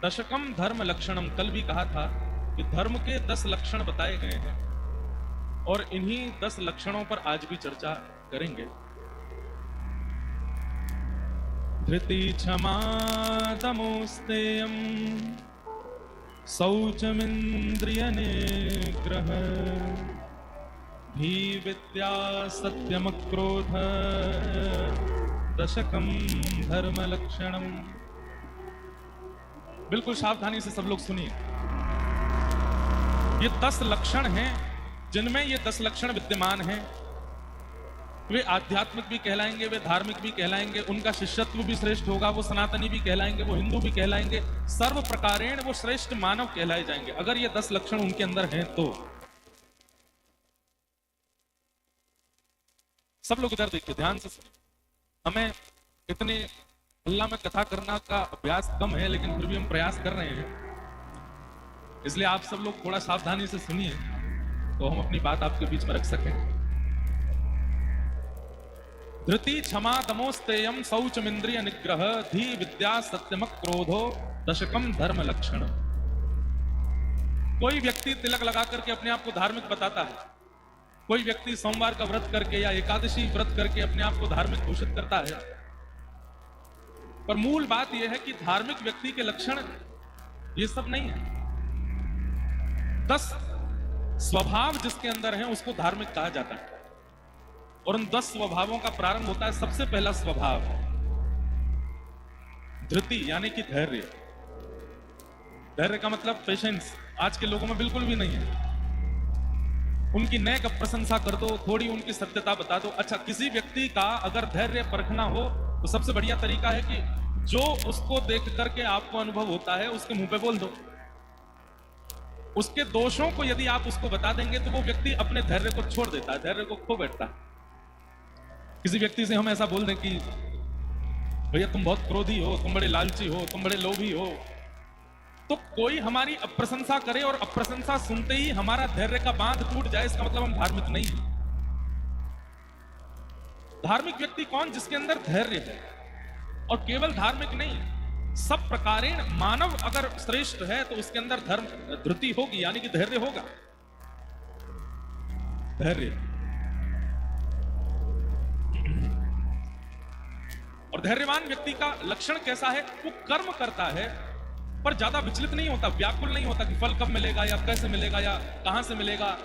दशकम धर्म लक्षणम, कल भी कहा था कि धर्म के 10 लक्षण बताए गए हैं और इन्हीं 10 लक्षणों पर आज भी चर्चा करेंगे। धृति क्षमा तमोस्तेयम शौचमिंद्रिय निग्रह धी विद्या सत्यम क्रोध दशकम धर्म लक्षणम। बिल्कुल सावधानी से सब लोग सुनिए। ये 10 लक्षण हैं जिनमें ये 10 लक्षण विद्यमान हैं। वे आध्यात्मिक भी कहलाएंगे, वे धार्मिक भी कहलाएंगे, उनका शिष्यत्व भी श्रेष्ठ होगा, वो सनातनी भी कहलाएंगे, वो हिंदू भी कहलाएंगे, सर्व प्रकारेण वो श्रेष्ठ मानव कहलाए जाएंगे अगर ये 10 लक्षण उनके अंदर हैं तो। सब लोग इधर देखिए, ध्यान से सुनिए। हमें इतने अल्लाह में कथा करना का अभ्यास कम है, लेकिन फिर भी हम प्रयास कर रहे हैं, इसलिए आप सब लोग थोड़ा सावधानी से सुनिए तो हम अपनी बात आपके बीच में रख सकें। धृति क्षमा तमोस्तेयम शौचमिंद्रिय निग्रह धी विद्या सत्यम क्रोधो दशकम धर्म लक्षण। कोई व्यक्ति तिलक लगा करके अपने आप को धार्मिक बताता है, कोई व्यक्ति सोमवार का व्रत करके या एकादशी व्रत करके अपने आप को धार्मिक घोषित करता है, पर मूल बात यह है कि धार्मिक व्यक्ति के लक्षण ये सब नहीं है। 10 स्वभाव जिसके अंदर हैं उसको धार्मिक कहा जाता है और उन 10 स्वभावों का प्रारंभ होता है। सबसे पहला स्वभाव धृति यानी कि धैर्य। धैर्य का मतलब पेशेंस आज के लोगों में बिल्कुल भी नहीं है। उनकी नेक प्रशंसा कर दो, थोड़ी उनकी सत्यता बता दो। अच्छा, किसी व्यक्ति का अगर धैर्य परखना हो तो सबसे बढ़िया तरीका है कि जो उसको देख करके आपको अनुभव होता है उसके मुंह पे बोल दो। उसके दोषों को यदि आप उसको बता देंगे तो वो व्यक्ति अपने धैर्य को छोड़ देता है, धैर्य को खो बैठता है। किसी व्यक्ति से हम ऐसा बोल दें कि भैया तुम बहुत क्रोधी हो, तुम बड़े लालची हो, तुम बड़े लोभी हो, तो कोई हमारी अप्रशंसा करे और अप्रशंसा सुनते ही हमारा धैर्य का बांध टूट जाए, इसका मतलब हम धार्मिक नहीं है। धार्मिक व्यक्ति कौन? जिसके अंदर धैर्य है। और केवल धार्मिक नहीं, सब प्रकारेण मानव अगर श्रेष्ठ है तो उसके अंदर धर्म धृति होगी, यानी कि धैर्य होगा। धैर्य और धैर्यवान व्यक्ति का लक्षण कैसा है? वो कर्म करता है पर ज्यादा विचलित नहीं होता, व्याकुल नहीं होता कि फल कब मिलेगा या कैसे मिलेगा या कहां से मिलेगा।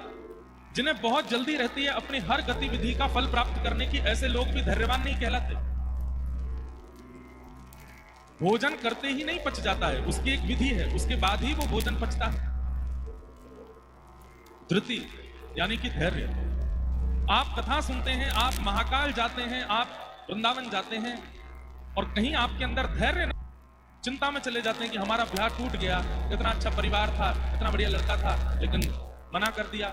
जिन्हें बहुत जल्दी रहती है अपनी हर गतिविधि का फल प्राप्त करने की, ऐसे लोग भी धैर्यवान नहीं कहलाते। भोजन करते ही नहीं पच जाता है, उसकी एक विधि है, उसके बाद ही वो भोजन पचता है। धृति यानी कि धैर्य। आप कथा सुनते हैं, आप महाकाल जाते हैं, आप वृंदावन जाते हैं और कहीं आपके अंदर धैर्य नहीं, चिंता में चले जाते हैं कि हमारा ब्याह टूट गया, इतना अच्छा परिवार था, इतना बढ़िया लड़का था, लेकिन मना कर दिया।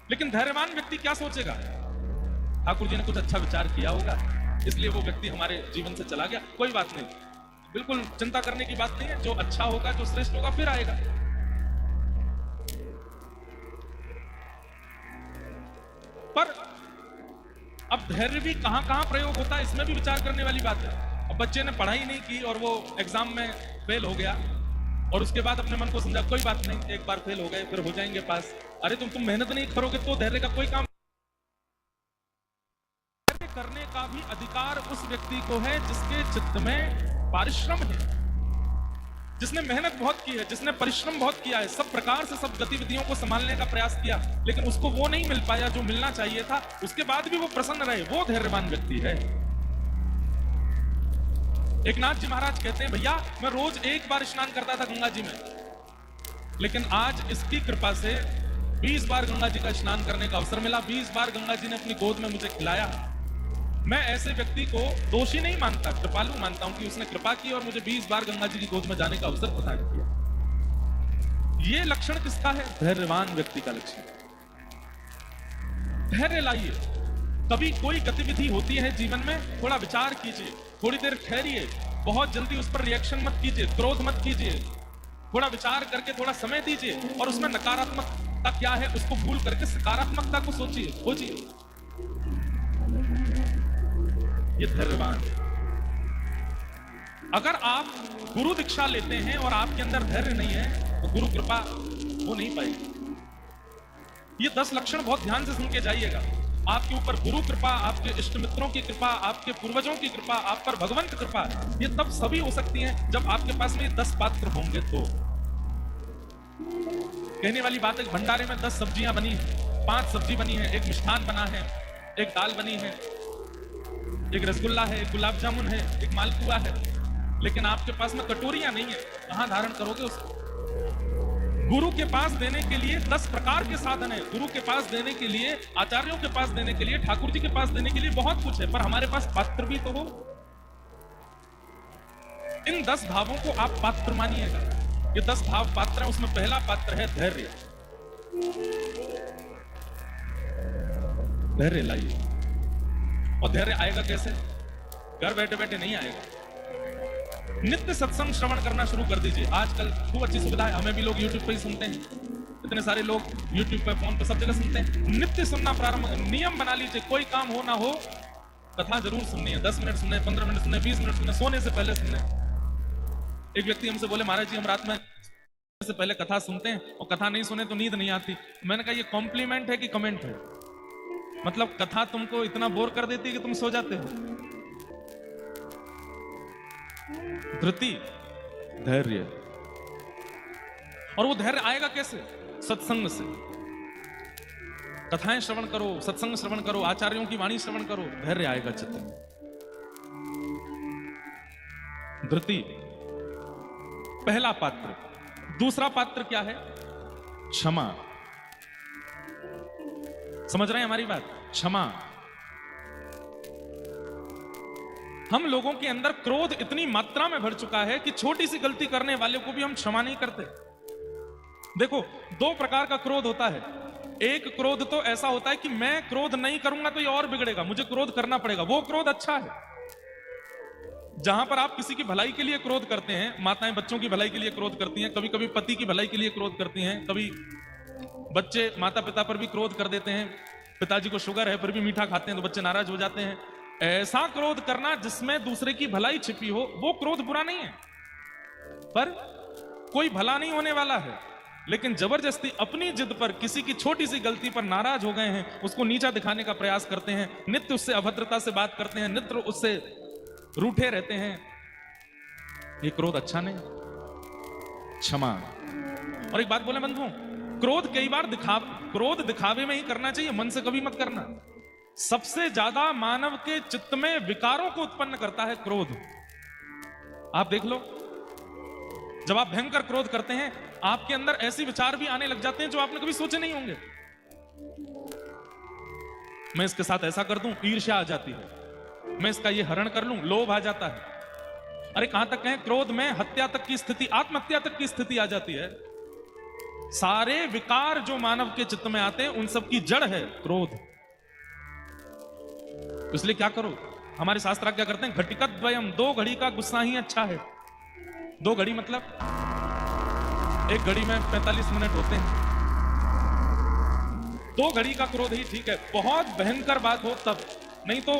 लेकिन धैर्यवान व्यक्ति क्या सोचेगा? ठाकुर जी ने कुछ अच्छा विचार किया होगा, इसलिए वो व्यक्ति हमारे जीवन से चला गया, कोई बात नहीं, बिल्कुल चिंता करने की बात नहीं है, जो अच्छा होगा, जो श्रेष्ठ होगा फिर आएगा। पर अब धैर्य भी कहां कहां प्रयोग होता है, इसमें भी विचार करने वाली बात है। अब बच्चे ने पढ़ाई नहीं की और वो एग्जाम में फेल हो गया और उसके बाद अपने मन को समझा कोई बात नहीं, एक बार फेल हो गए फिर हो जाएंगे पास। अरे तुम मेहनत नहीं करोगे तो धैर्य का कोई काम। धैर्य करने का भी अधिकार उस व्यक्ति को है जिसके चित्त में परिश्रम है, जिसने मेहनत बहुत की है, जिसने परिश्रम बहुत किया है, सब प्रकार से सब गतिविधियों को संभालने का प्रयास किया, लेकिन उसको वो नहीं मिल पाया जो मिलना चाहिए था, उसके बाद भी वो प्रसन्न रहे, वो धैर्यवान व्यक्ति है। एक नाथ जी महाराज कहते हैं, भैया मैं रोज एक बार स्नान करता था गंगा जी में, लेकिन आज इसकी कृपा से 20 बार गंगा जी का स्नान करने का अवसर मिला, 20 बार गंगा जी ने अपनी गोद में मुझे खिलाया। मैं ऐसे व्यक्ति को दोषी नहीं मानता, कृपालु मानता हूं कि उसने कृपा की और मुझे 20 बार गंगा जी की गोद में जाने का अवसर प्रदान किया। ये लक्षण किसका है? धैर्यवान व्यक्ति का लक्षण। धैर्य लाइए। कभी कोई गतिविधि होती है जीवन में, थोड़ा विचार कीजिए, थोड़ी देर ठहरिए, बहुत जल्दी उस पर रिएक्शन मत कीजिए, क्रोध मत कीजिए, थोड़ा विचार करके थोड़ा समय दीजिए और उसमें नकारात्मकता क्या है उसको भूल करके सकारात्मकता को सोचिए, खोजिए। ये धैर्यवान है। अगर आप गुरु दीक्षा लेते हैं और आपके अंदर धैर्य नहीं है तो गुरु कृपा हो नहीं पाएगी। ये 10 लक्षण बहुत ध्यान से सुन के जाइएगा। आपके ऊपर गुरु कृपा, आपके इष्ट मित्रों की कृपा, आपके पूर्वजों की कृपा, आप पर भगवंत कृपा, ये तब सभी हो सकती है जब आपके पास में 10 पात्र होंगे। तो कहने वाली बात है, भंडारे में 10 सब्जियां बनी है, 5 सब्जी बनी है, एक मिष्ठान बना है, एक दाल बनी है, एक रसगुल्ला है, एक गुलाब जामुन है, एक मालपुआ है, लेकिन आपके पास में कटोरियां नहीं है, कहां धारण करोगे उसको? गुरु के पास देने के लिए 10 प्रकार के साधन है। गुरु के पास देने के लिए, आचार्यों के पास देने के लिए, ठाकुर जी के पास देने के लिए बहुत कुछ है, पर हमारे पास पात्र भी तो हो। इन 10 भावों को आप पात्र मानिएगा। ये 10 भाव पात्र है, उसमें पहला पात्र है धैर्य। धैर्य लाइए। और धैर्य आएगा कैसे? घर बैठे बैठे नहीं आएगा। नित्य सत्संग श्रवण करना शुरू कर दीजिए। आजकल खूब अच्छी सुविधा है, हमें भी लोग YouTube पे ही सुनते हैं, इतने सारे लोग YouTube पे, फोन पे, सब जगह सुनते हैं। नित्य सुनना प्रारंभ, नियम बना लीजिए, कोई काम हो ना हो कथा जरूर सुननी है। 10 मिनट सुनने, 15 मिनट सुनने, 20 मिनट सुनने, सोने से पहले सुनने। एक व्यक्ति हमसे बोले, महाराज जी हम रात में से पहले कथा सुनते हैं और कथा नहीं सुने तो नींद नहीं आती। मैंने कहा ये कॉम्प्लीमेंट है कि कमेंट है? मतलब कथा तुमको इतना बोर कर देती है कि तुम सो जाते हो। धृति, धैर्य। और वो धैर्य आएगा कैसे? सत्संग से। कथाएं श्रवण करो, सत्संग श्रवण करो, आचार्यों की वाणी श्रवण करो, धैर्य आएगा चित्त में। धृति पहला पात्र। दूसरा पात्र क्या है? क्षमा। समझ रहे हैं हमारी बात? क्षमा। हम लोगों के अंदर क्रोध इतनी मात्रा में भर चुका है कि छोटी सी गलती करने वाले को भी हम क्षमा नहीं करते। देखो, 2 प्रकार का क्रोध होता है। एक क्रोध तो ऐसा होता है कि मैं क्रोध नहीं करूंगा तो ये और बिगड़ेगा, मुझे क्रोध करना पड़ेगा, वो क्रोध अच्छा है। जहां पर आप किसी की भलाई के लिए क्रोध करते हैं, माताएं बच्चों की भलाई के लिए क्रोध करती हैं, कभी कभी पति की भलाई के लिए क्रोध करती हैं, कभी बच्चे माता पिता पर भी क्रोध कर देते हैं। पिताजी को शुगर है फिर भी मीठा खाते हैं तो बच्चे नाराज हो जाते हैं। ऐसा क्रोध करना जिसमें दूसरे की भलाई छिपी हो, वो क्रोध बुरा नहीं है, पर कोई भला नहीं होने वाला है। लेकिन जबरदस्ती अपनी जिद पर किसी की छोटी सी गलती पर नाराज हो गए हैं, उसको नीचा दिखाने का प्रयास करते हैं, नित्य उससे अभद्रता से बात करते हैं, नित्य उससे रूठे रहते हैं, ये क्रोध अच्छा नहीं। क्षमा। और एक बात बोले बंधुओं, क्रोध कई बार क्रोध दिखावे में ही करना चाहिए, मन से कभी मत करना। सबसे ज्यादा मानव के चित्त में विकारों को उत्पन्न करता है क्रोध। आप देख लो, जब आप भयंकर क्रोध करते हैं, आपके अंदर ऐसे विचार भी आने लग जाते हैं जो आपने कभी सोचे नहीं होंगे। मैं इसके साथ ऐसा कर दूं, ईर्ष्या आ जाती है। मैं इसका ये हरण कर लूं, लोभ आ जाता है। अरे कहां तक कहें, क्रोध में हत्या तक की स्थिति, आत्महत्या तक की स्थिति आ जाती है। सारे विकार जो मानव के चित्त में आते हैं, उन सब की जड़ है क्रोध। इसलिए क्या करो, हमारे शास्त्र क्या करते हैं, घटिकत द्वयम, 2 घड़ी का गुस्सा ही अच्छा है। 2 घड़ी मतलब 1 घड़ी में 45 मिनट होते हैं, 2 घड़ी का क्रोध ही ठीक है। बहुत भयंकर बात हो तब, नहीं तो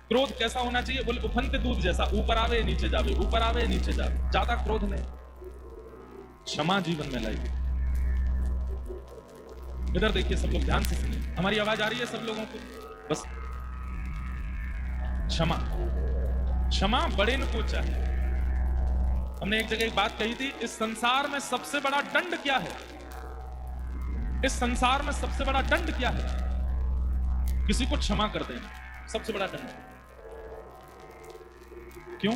क्रोध कैसा होना चाहिए, बोले उफनते दूध जैसा, ऊपर आवे नीचे जावे, ऊपर आवे नीचे जावे, ज्यादा क्रोध नहीं। क्षमा जीवन में लाइए। इधर देखिए सब लोग, ध्यान से सुनिए, हमारी आवाज आ रही है सब लोगों को? बस क्षमा, क्षमा बड़े को चाहिए। हमने एक जगह एक बात कही थी, इस संसार में सबसे बड़ा दंड क्या है? इस संसार में सबसे बड़ा दंड क्या है? किसी को क्षमा कर देना सबसे बड़ा दंड। क्यों?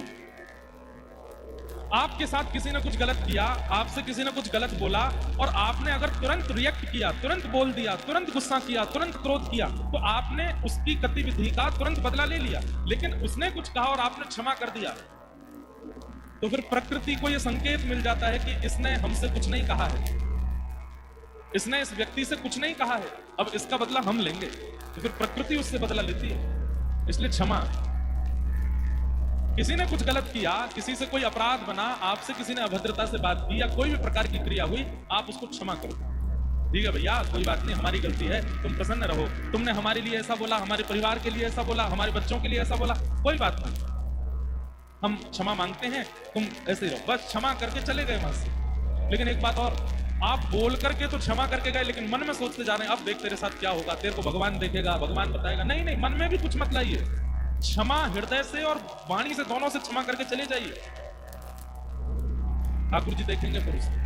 आपके साथ किसी ने कुछ गलत किया, आपसे किसी ने कुछ गलत बोला, और आपने अगर तुरंत रिएक्ट किया, तुरंत बोल दिया, तुरंत गुस्सा किया, तुरंत क्रोध किया, तो आपने उसकी गतिविधि का तुरंत बदला ले लिया। लेकिन उसने कुछ कहा और आपने क्षमा कर दिया, तो फिर प्रकृति को यह संकेत मिल जाता है कि इसने हमसे कुछ नहीं कहा है, इसने इस व्यक्ति से कुछ नहीं कहा है, अब इसका बदला हम लेंगे। तो फिर प्रकृति उससे बदला लेती है। इसलिए क्षमा। किसी ने कुछ गलत किया, किसी से कोई अपराध बना, आपसे किसी ने अभद्रता से बात की या कोई भी प्रकार की क्रिया हुई, आप उसको क्षमा करो। ठीक है भैया, कोई बात नहीं, हमारी गलती है, तुम प्रसन्न रहो, तुमने हमारे लिए ऐसा बोला, हमारे परिवार के लिए ऐसा बोला, हमारे बच्चों के लिए ऐसा बोला, कोई बात नहीं, हम क्षमा मांगते हैं, तुम ऐसे ही रहो, बस क्षमा करके चले गए वहां से। लेकिन एक बात और, आप बोल करके तो क्षमा करके गए, लेकिन मन में सोचते जा रहे हैं अब देख तेरे साथ क्या होगा, तेरे को भगवान देखेगा, भगवान बताएगा। नहीं नहीं, मन में भी कुछ मत लाइए, क्षमा हृदय से और वाणी से, दोनों से क्षमा करके चले जाइए, ठाकुर जी देखेंगे फिर उसको।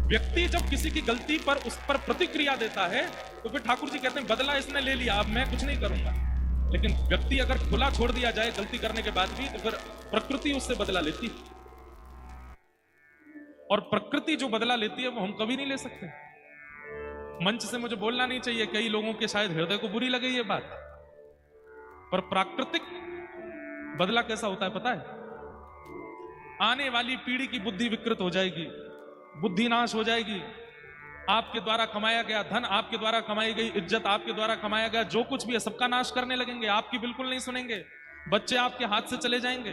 व्यक्ति जब किसी की गलती पर उस पर प्रतिक्रिया देता है तो फिर ठाकुर जी कहते हैं बदला इसने ले लिया, अब मैं कुछ नहीं करूंगा। लेकिन व्यक्ति अगर खुला छोड़ दिया जाए गलती करने के बाद भी, तो फिर प्रकृति उससे बदला लेती है, और प्रकृति जो बदला लेती है वो हम कभी नहीं ले सकते। मंच से मुझे बोलना नहीं चाहिए, कई लोगों के शायद हृदय को बुरी लगे ये बात, पर प्राकृतिक बदला कैसा होता है पता है? आने वाली पीढ़ी की बुद्धि विकृत हो जाएगी, बुद्धि नाश हो जाएगी, आपके द्वारा कमाया गया धन, आपके द्वारा कमाई गई इज्जत, आपके द्वारा कमाया गया जो कुछ भी है सबका नाश करने लगेंगे, आपकी बिल्कुल नहीं सुनेंगे, बच्चे आपके हाथ से चले जाएंगे,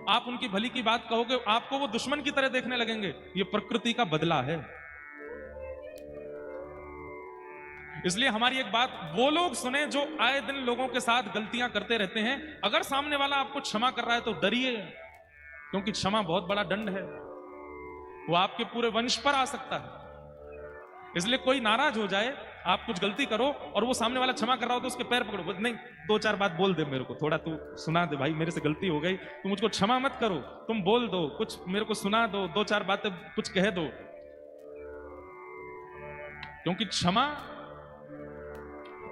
आप उनकी भली की बात कहोगे आपको वो दुश्मन की तरह देखने लगेंगे। ये प्रकृति का बदला है। इसलिए हमारी एक बात वो लोग सुने जो आए दिन लोगों के साथ गलतियां करते रहते हैं। अगर सामने वाला आपको क्षमा कर रहा है तो डरिए, क्योंकि क्षमा बहुत बड़ा दंड है, वो आपके पूरे वंश पर आ सकता है। इसलिए कोई नाराज हो जाए, आप कुछ गलती करो और वो सामने वाला क्षमा कर रहा हो तो उसके पैर पकड़ो, नहीं दो चार बात बोल दे मेरे को, थोड़ा तू सुना दे भाई, मेरे से गलती हो गई, तू मुझको क्षमा मत करो, तुम बोल दो कुछ मेरे को सुना दो, दो चार बातें कुछ कह दो। क्योंकि क्षमा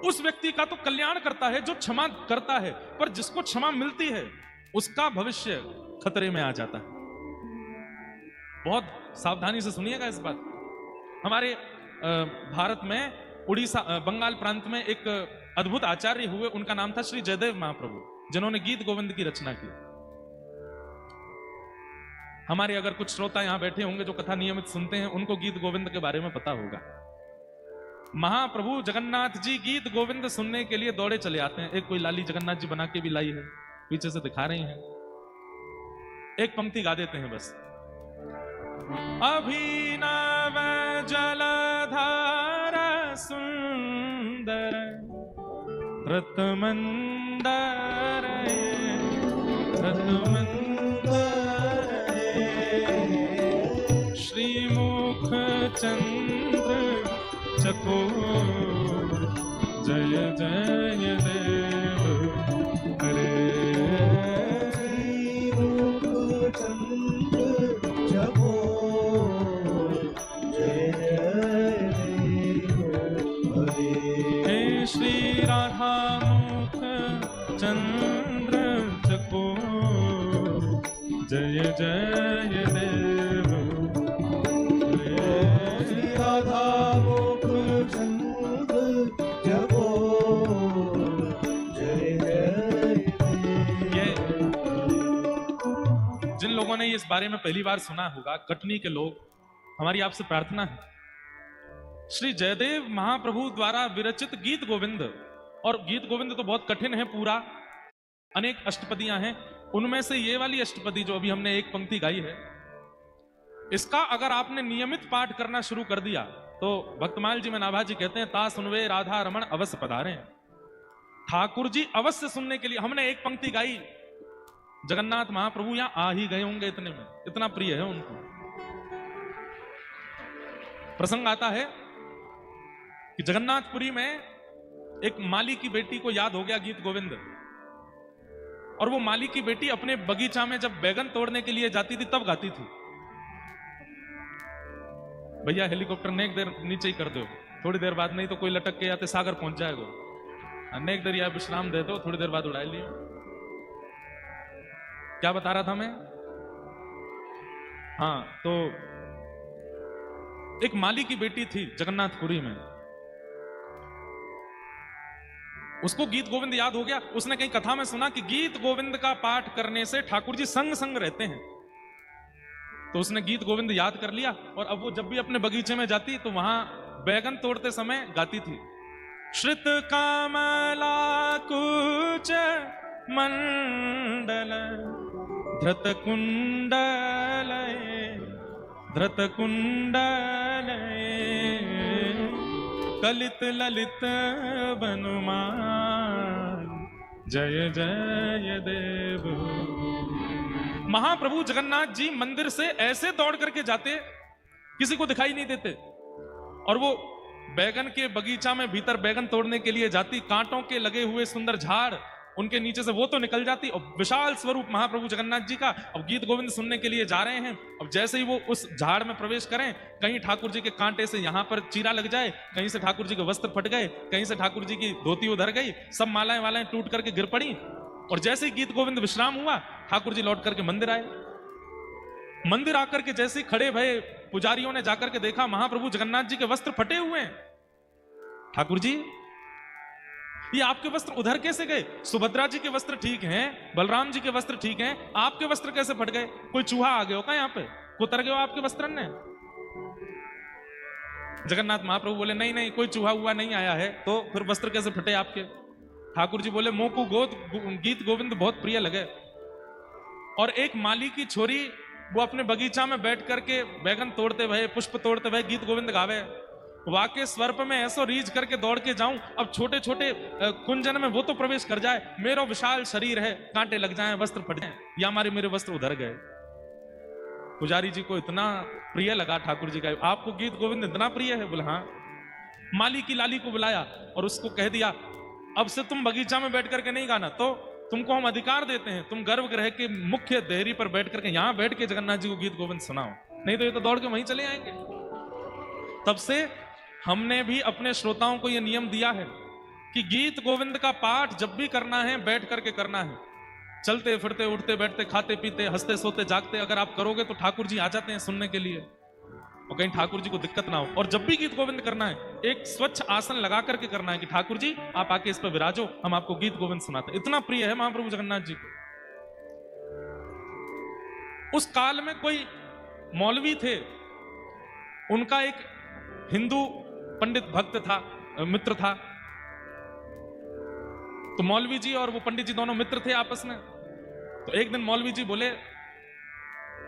उस व्यक्ति का तो कल्याण करता है जो क्षमा करता है, पर जिसको क्षमा मिलती है उसका भविष्य खतरे में आ जाता है। बहुत सावधानी से सुनिएगा इस बात। हमारे भारत में उड़ीसा बंगाल प्रांत में एक अद्भुत आचार्य हुए, उनका नाम था श्री जयदेव महाप्रभु, जिन्होंने गीत गोविंद की रचना की। हमारे अगर कुछ श्रोता यहां बैठे होंगे जो कथा नियमित सुनते हैं, उनको गीत गोविंद के बारे में पता होगा। महाप्रभु जगन्नाथ जी गीत गोविंद सुनने के लिए दौड़े चले आते हैं। एक कोई लाली जगन्नाथ जी बना के भी लाई है, पीछे से दिखा रही हैं, एक पंक्ति गा देते हैं बस। अभिनव जलधार सुंदर रतमंदर श्रीमुख चंद्र चकोर जय जय देव हरे। श्री राधा मुख चंद्र चकोर जय जय देव, श्री राधा मुख चंद्र चकोर जय जय देव। जिन लोगों ने इस बारे में पहली बार सुना होगा, कटनी के लोग, हमारी आपसे प्रार्थना है, श्री जयदेव महाप्रभु द्वारा विरचित गीत गोविंद, और गीत गोविंद तो बहुत कठिन है पूरा, अनेक अष्टपदियां हैं, उनमें से ये वाली अष्टपदी जो अभी हमने एक पंक्ति गाई है, इसका अगर आपने नियमित पाठ करना शुरू कर दिया तो भक्तमाल जी में नाभा जी कहते हैं, ता सुनवे राधा रमण अवश्य पधारे। ठाकुर जी अवश्य सुनने के लिए। हमने एक पंक्ति गाई, जगन्नाथ महाप्रभु यहां आ ही गए होंगे, इतने में इतना प्रिय है उनको। प्रसंग आता है कि जगन्नाथपुरी में एक माली की बेटी को याद हो गया गीत गोविंद, और वो माली की बेटी अपने बगीचा में जब बैगन तोड़ने के लिए जाती थी तब गाती थी। भैया हेलीकॉप्टर नेक देर नीचे ही कर दो, थोड़ी देर बाद, नहीं तो कोई लटक के आते सागर पहुंच जाएगा, नेक देर या विश्राम दे दो, थोड़ी देर बाद उड़ा लियो। क्या बता रहा था मैं? हाँ, तो एक माली की बेटी थी जगन्नाथपुरी में, उसको गीत गोविंद याद हो गया। उसने कहीं कथा में सुना कि गीत गोविंद का पाठ करने से ठाकुर जी संग संग रहते हैं, तो उसने गीत गोविंद याद कर लिया, और अब वो जब भी अपने बगीचे में जाती तो वहां बैगन तोड़ते समय गाती थी, श्रित कामला कुच मंडल धृत कुंडल धृत कुंडल कलित ललित बनुमान जय जय देव महाप्रभु जगन्नाथ जी मंदिर से ऐसे दौड़ करके जाते, किसी को दिखाई नहीं देते, और वो बैगन के बगीचा में भीतर बैगन तोड़ने के लिए जाती, कांटों के लगे हुए सुंदर झाड़ उनके नीचे से वो तो निकल जाती, और विशाल स्वरूप महाप्रभु जगन्नाथ जी का। अब गीत गोविंद सुनने के लिए जा रहे हैं, अब जैसे ही वो उस झाड़ में प्रवेश करें, कहीं ठाकुर जी के कांटे से यहां पर चीरा लग जाए, कहीं से ठाकुर जी के वस्त्र फट गए, कहीं से ठाकुर जी की धोती उधर गई, सब मालाएं वालाएं टूट करके गिर पड़ी। और जैसे ही गीत गोविंद विश्राम हुआ, ठाकुर जी लौट करके मंदिर आए। मंदिर आकर के जैसे ही खड़े भये, पुजारियों ने जाकर के देखा महाप्रभु जगन्नाथ जी के वस्त्र फटे हुए हैं। ठाकुर जी, ये आपके वस्त्र उधर कैसे गए? सुभद्रा जी के वस्त्र ठीक हैं, बलराम जी के वस्त्र ठीक हैं, आपके वस्त्र कैसे फट गए? कोई चूहा आ गया हो क्या यहाँ पे? उतर गए हो आपके वस्त्र ने? जगन्नाथ महाप्रभु बोले नहीं नहीं, कोई चूहा हुआ नहीं आया है, तो फिर वस्त्र कैसे फटे आपके? ठाकुर जी बोले मोकू गीत गोविंद बहुत प्रिय लगे। और एक माली की छोरी, वो अपने बगीचा में बैठ करके बैगन तोड़ते भये, पुष्प तोड़ते भये गीत गोविंद गावे। वाके स्वर्प में ऐसो रीझ करके दौड़ के जाऊं, अब छोटे छोटे कुंजन में वो तो प्रवेश कर जाए, मेरा विशाल शरीर है, कांटे लग जाएं, वस्त्र फट जाएं, या हमारे मेरे वस्त्र उधर गए। पुजारी जी को इतना प्रिय लगा ठाकुर जी का, आपको गीत गोविंद इतना प्रिय है? बोले हाँ। माली की लाली को बुलाया और उसको कह दिया, अब से तुम बगीचा में बैठ करके नहीं गाना, तो तुमको हम अधिकार देते हैं, तुम गर्भगृह के मुख्य देहरी पर बैठ करके यहां बैठ के जगन्नाथ जी को गीत गोविंद सुनाओ, नहीं तो ये तो दौड़ के वहीं चले आएंगे। तब से हमने भी अपने श्रोताओं को यह नियम दिया है कि गीत गोविंद का पाठ जब भी करना है बैठ करके करना है। चलते फिरते, उठते बैठते, खाते पीते, हंसते सोते जागते अगर आप करोगे तो ठाकुर जी आ जाते हैं सुनने के लिए, और कहीं ठाकुर जी को दिक्कत ना हो। और जब भी गीत गोविंद करना है, एक स्वच्छ आसन लगा करके करना है कि ठाकुर जी आप आके इस पर विराजो, हम आपको गीत गोविंद सुनाते हैं। इतना प्रिय है महाप्रभु जगन्नाथ जी को। उस काल में कोई मौलवी थे, उनका एक हिंदू पंडित भक्त था, मित्र था। तो मौलवी जी और वो पंडित जी दोनों मित्र थे आपस में। तो एक दिन मौलवी जी बोले,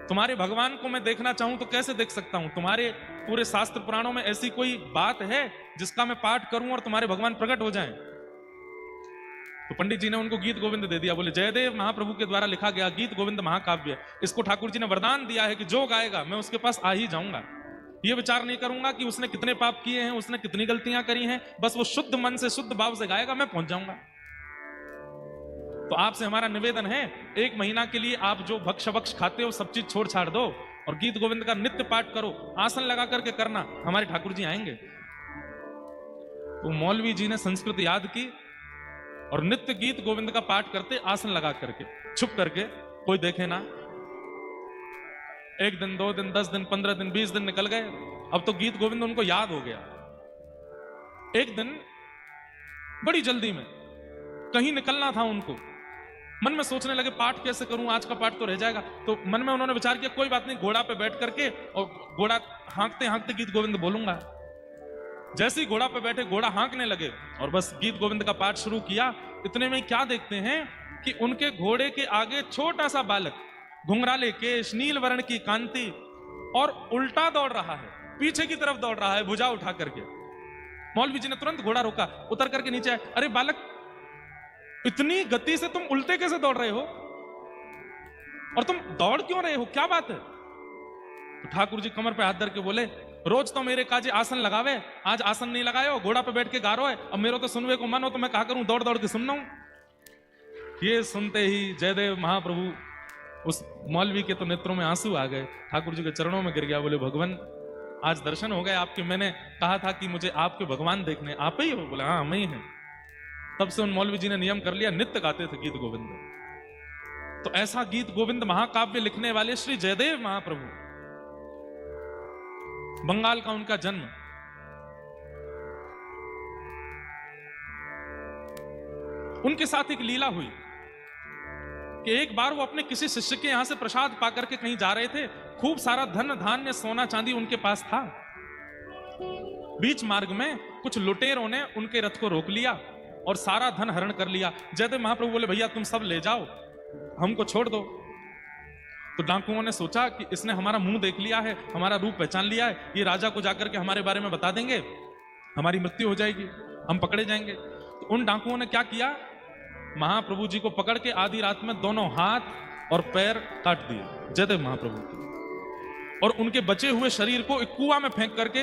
तुम्हारे भगवान को मैं देखना चाहूं तो कैसे देख सकता हूं? तुम्हारे पूरे शास्त्र पुराणों में ऐसी कोई बात है जिसका मैं पाठ करूं और तुम्हारे भगवान प्रकट हो जाएं? तो पंडित जी ने उनको गीत गोविंद दे दिया। बोले जयदेव महाप्रभु के द्वारा लिखा गया गीत गोविंद महाकाव्य, इसको ठाकुर जी ने वरदान दिया है कि जो गाएगा मैं उसके पास आ ही जाऊंगा। ये विचार नहीं करूंगा कि उसने कितने पाप किए हैं, उसने कितनी गलतियां करी हैं, बस वो शुद्ध मन से शुद्ध भाव से गाएगा, मैं पहुंच जाऊंगा। तो आपसे हमारा निवेदन है, 1 महीना के लिए आप जो भक्ष वक्ष खाते हो सब चीज छोड़ छाड़ दो और गीत गोविंद का नित्य पाठ करो, आसन लगा करके करना, हमारे ठाकुर जी आएंगे। तो मौलवी जी ने संस्कृत याद की और नित्य गीत गोविंद का पाठ करते, आसन लगा करके, छुप करके, कोई देखे ना। 1 दिन, 2 दिन, 10 दिन, 15 दिन, 20 दिन निकल गए। अब तो गीत गोविंद उनको याद हो गया। एक दिन बड़ी जल्दी में कहीं निकलना था उनको, मन में सोचने लगे पाठ कैसे करूं, आज का पाठ तो रह जाएगा। तो मन में उन्होंने विचार किया कोई बात नहीं, घोड़ा पे बैठ करके और घोड़ा हाँकते हाँकते गीत गोविंद बोलूंगा। जैसे ही घोड़ा पे बैठे घोड़ा हाँकने लगे और बस गीत गोविंद का पाठ शुरू किया। इतने में क्या देखते हैं कि उनके घोड़े के आगे छोटा सा बालक, घुंघराले केश, नील वर्ण की कांति, और उल्टा दौड़ रहा है, पीछे की तरफ दौड़ रहा है भुजा उठा करके। मौलवी जी ने तुरंत घोड़ा रोका, उतर करके नीचे आए। अरे बालक, इतनी गति से तुम उल्टे कैसे दौड़ रहे हो और तुम दौड़ क्यों रहे हो, क्या बात है? तो ठाकुर जी कमर पे हाथ धर के बोले, रोज तो मेरे काजे आसन लगावे, आज आसन नहीं लगाए हो, घोड़ा पे बैठ के गा रहे हो, अब मेरे तो सुनवे को मन हो तो मैं कहा करूं, दौड़ दौड़ के सुनना हूं। ये सुनते ही जयदेव महाप्रभु, उस मौलवी के तो नेत्रों में आंसू आ गए, ठाकुर जी के चरणों में गिर गया। बोले भगवान, आज दर्शन हो गए आपके, मैंने कहा था कि मुझे आपके भगवान देखने, आप ही हो? बोले हाँ हम ही हैं। तब से उन मौलवी जी ने नियम कर लिया, नित्य गाते थे गीत गोविंद। तो ऐसा गीत गोविंद महाकाव्य लिखने वाले श्री जयदेव महाप्रभु, बंगाल का उनका जन्म। उनके साथ एक लीला हुई कि एक बार वो अपने किसी शिष्य के यहां से प्रसाद पाकर के कहीं जा रहे थे। खूब सारा धन धान्य सोना चांदी उनके पास था। बीच मार्ग में कुछ लुटेरों ने उनके रथ को रोक लिया और सारा धन हरण कर लिया। जयदेव महाप्रभु बोले भैया तुम सब ले जाओ, हमको छोड़ दो। तो डाकुओं ने सोचा कि इसने हमारा मुंह देख लिया है, हमारा रूप पहचान लिया है, ये राजा को जाकर के हमारे बारे में बता देंगे, हमारी मृत्यु हो जाएगी, हम पकड़े जाएंगे। तो उन डाकुओं ने क्या किया, महाप्रभु जी को पकड़ के आधी रात में दोनों हाथ और पैर काट दिए जयदेव महाप्रभु के, और उनके बचे हुए शरीर को एक कुआं में फेंक करके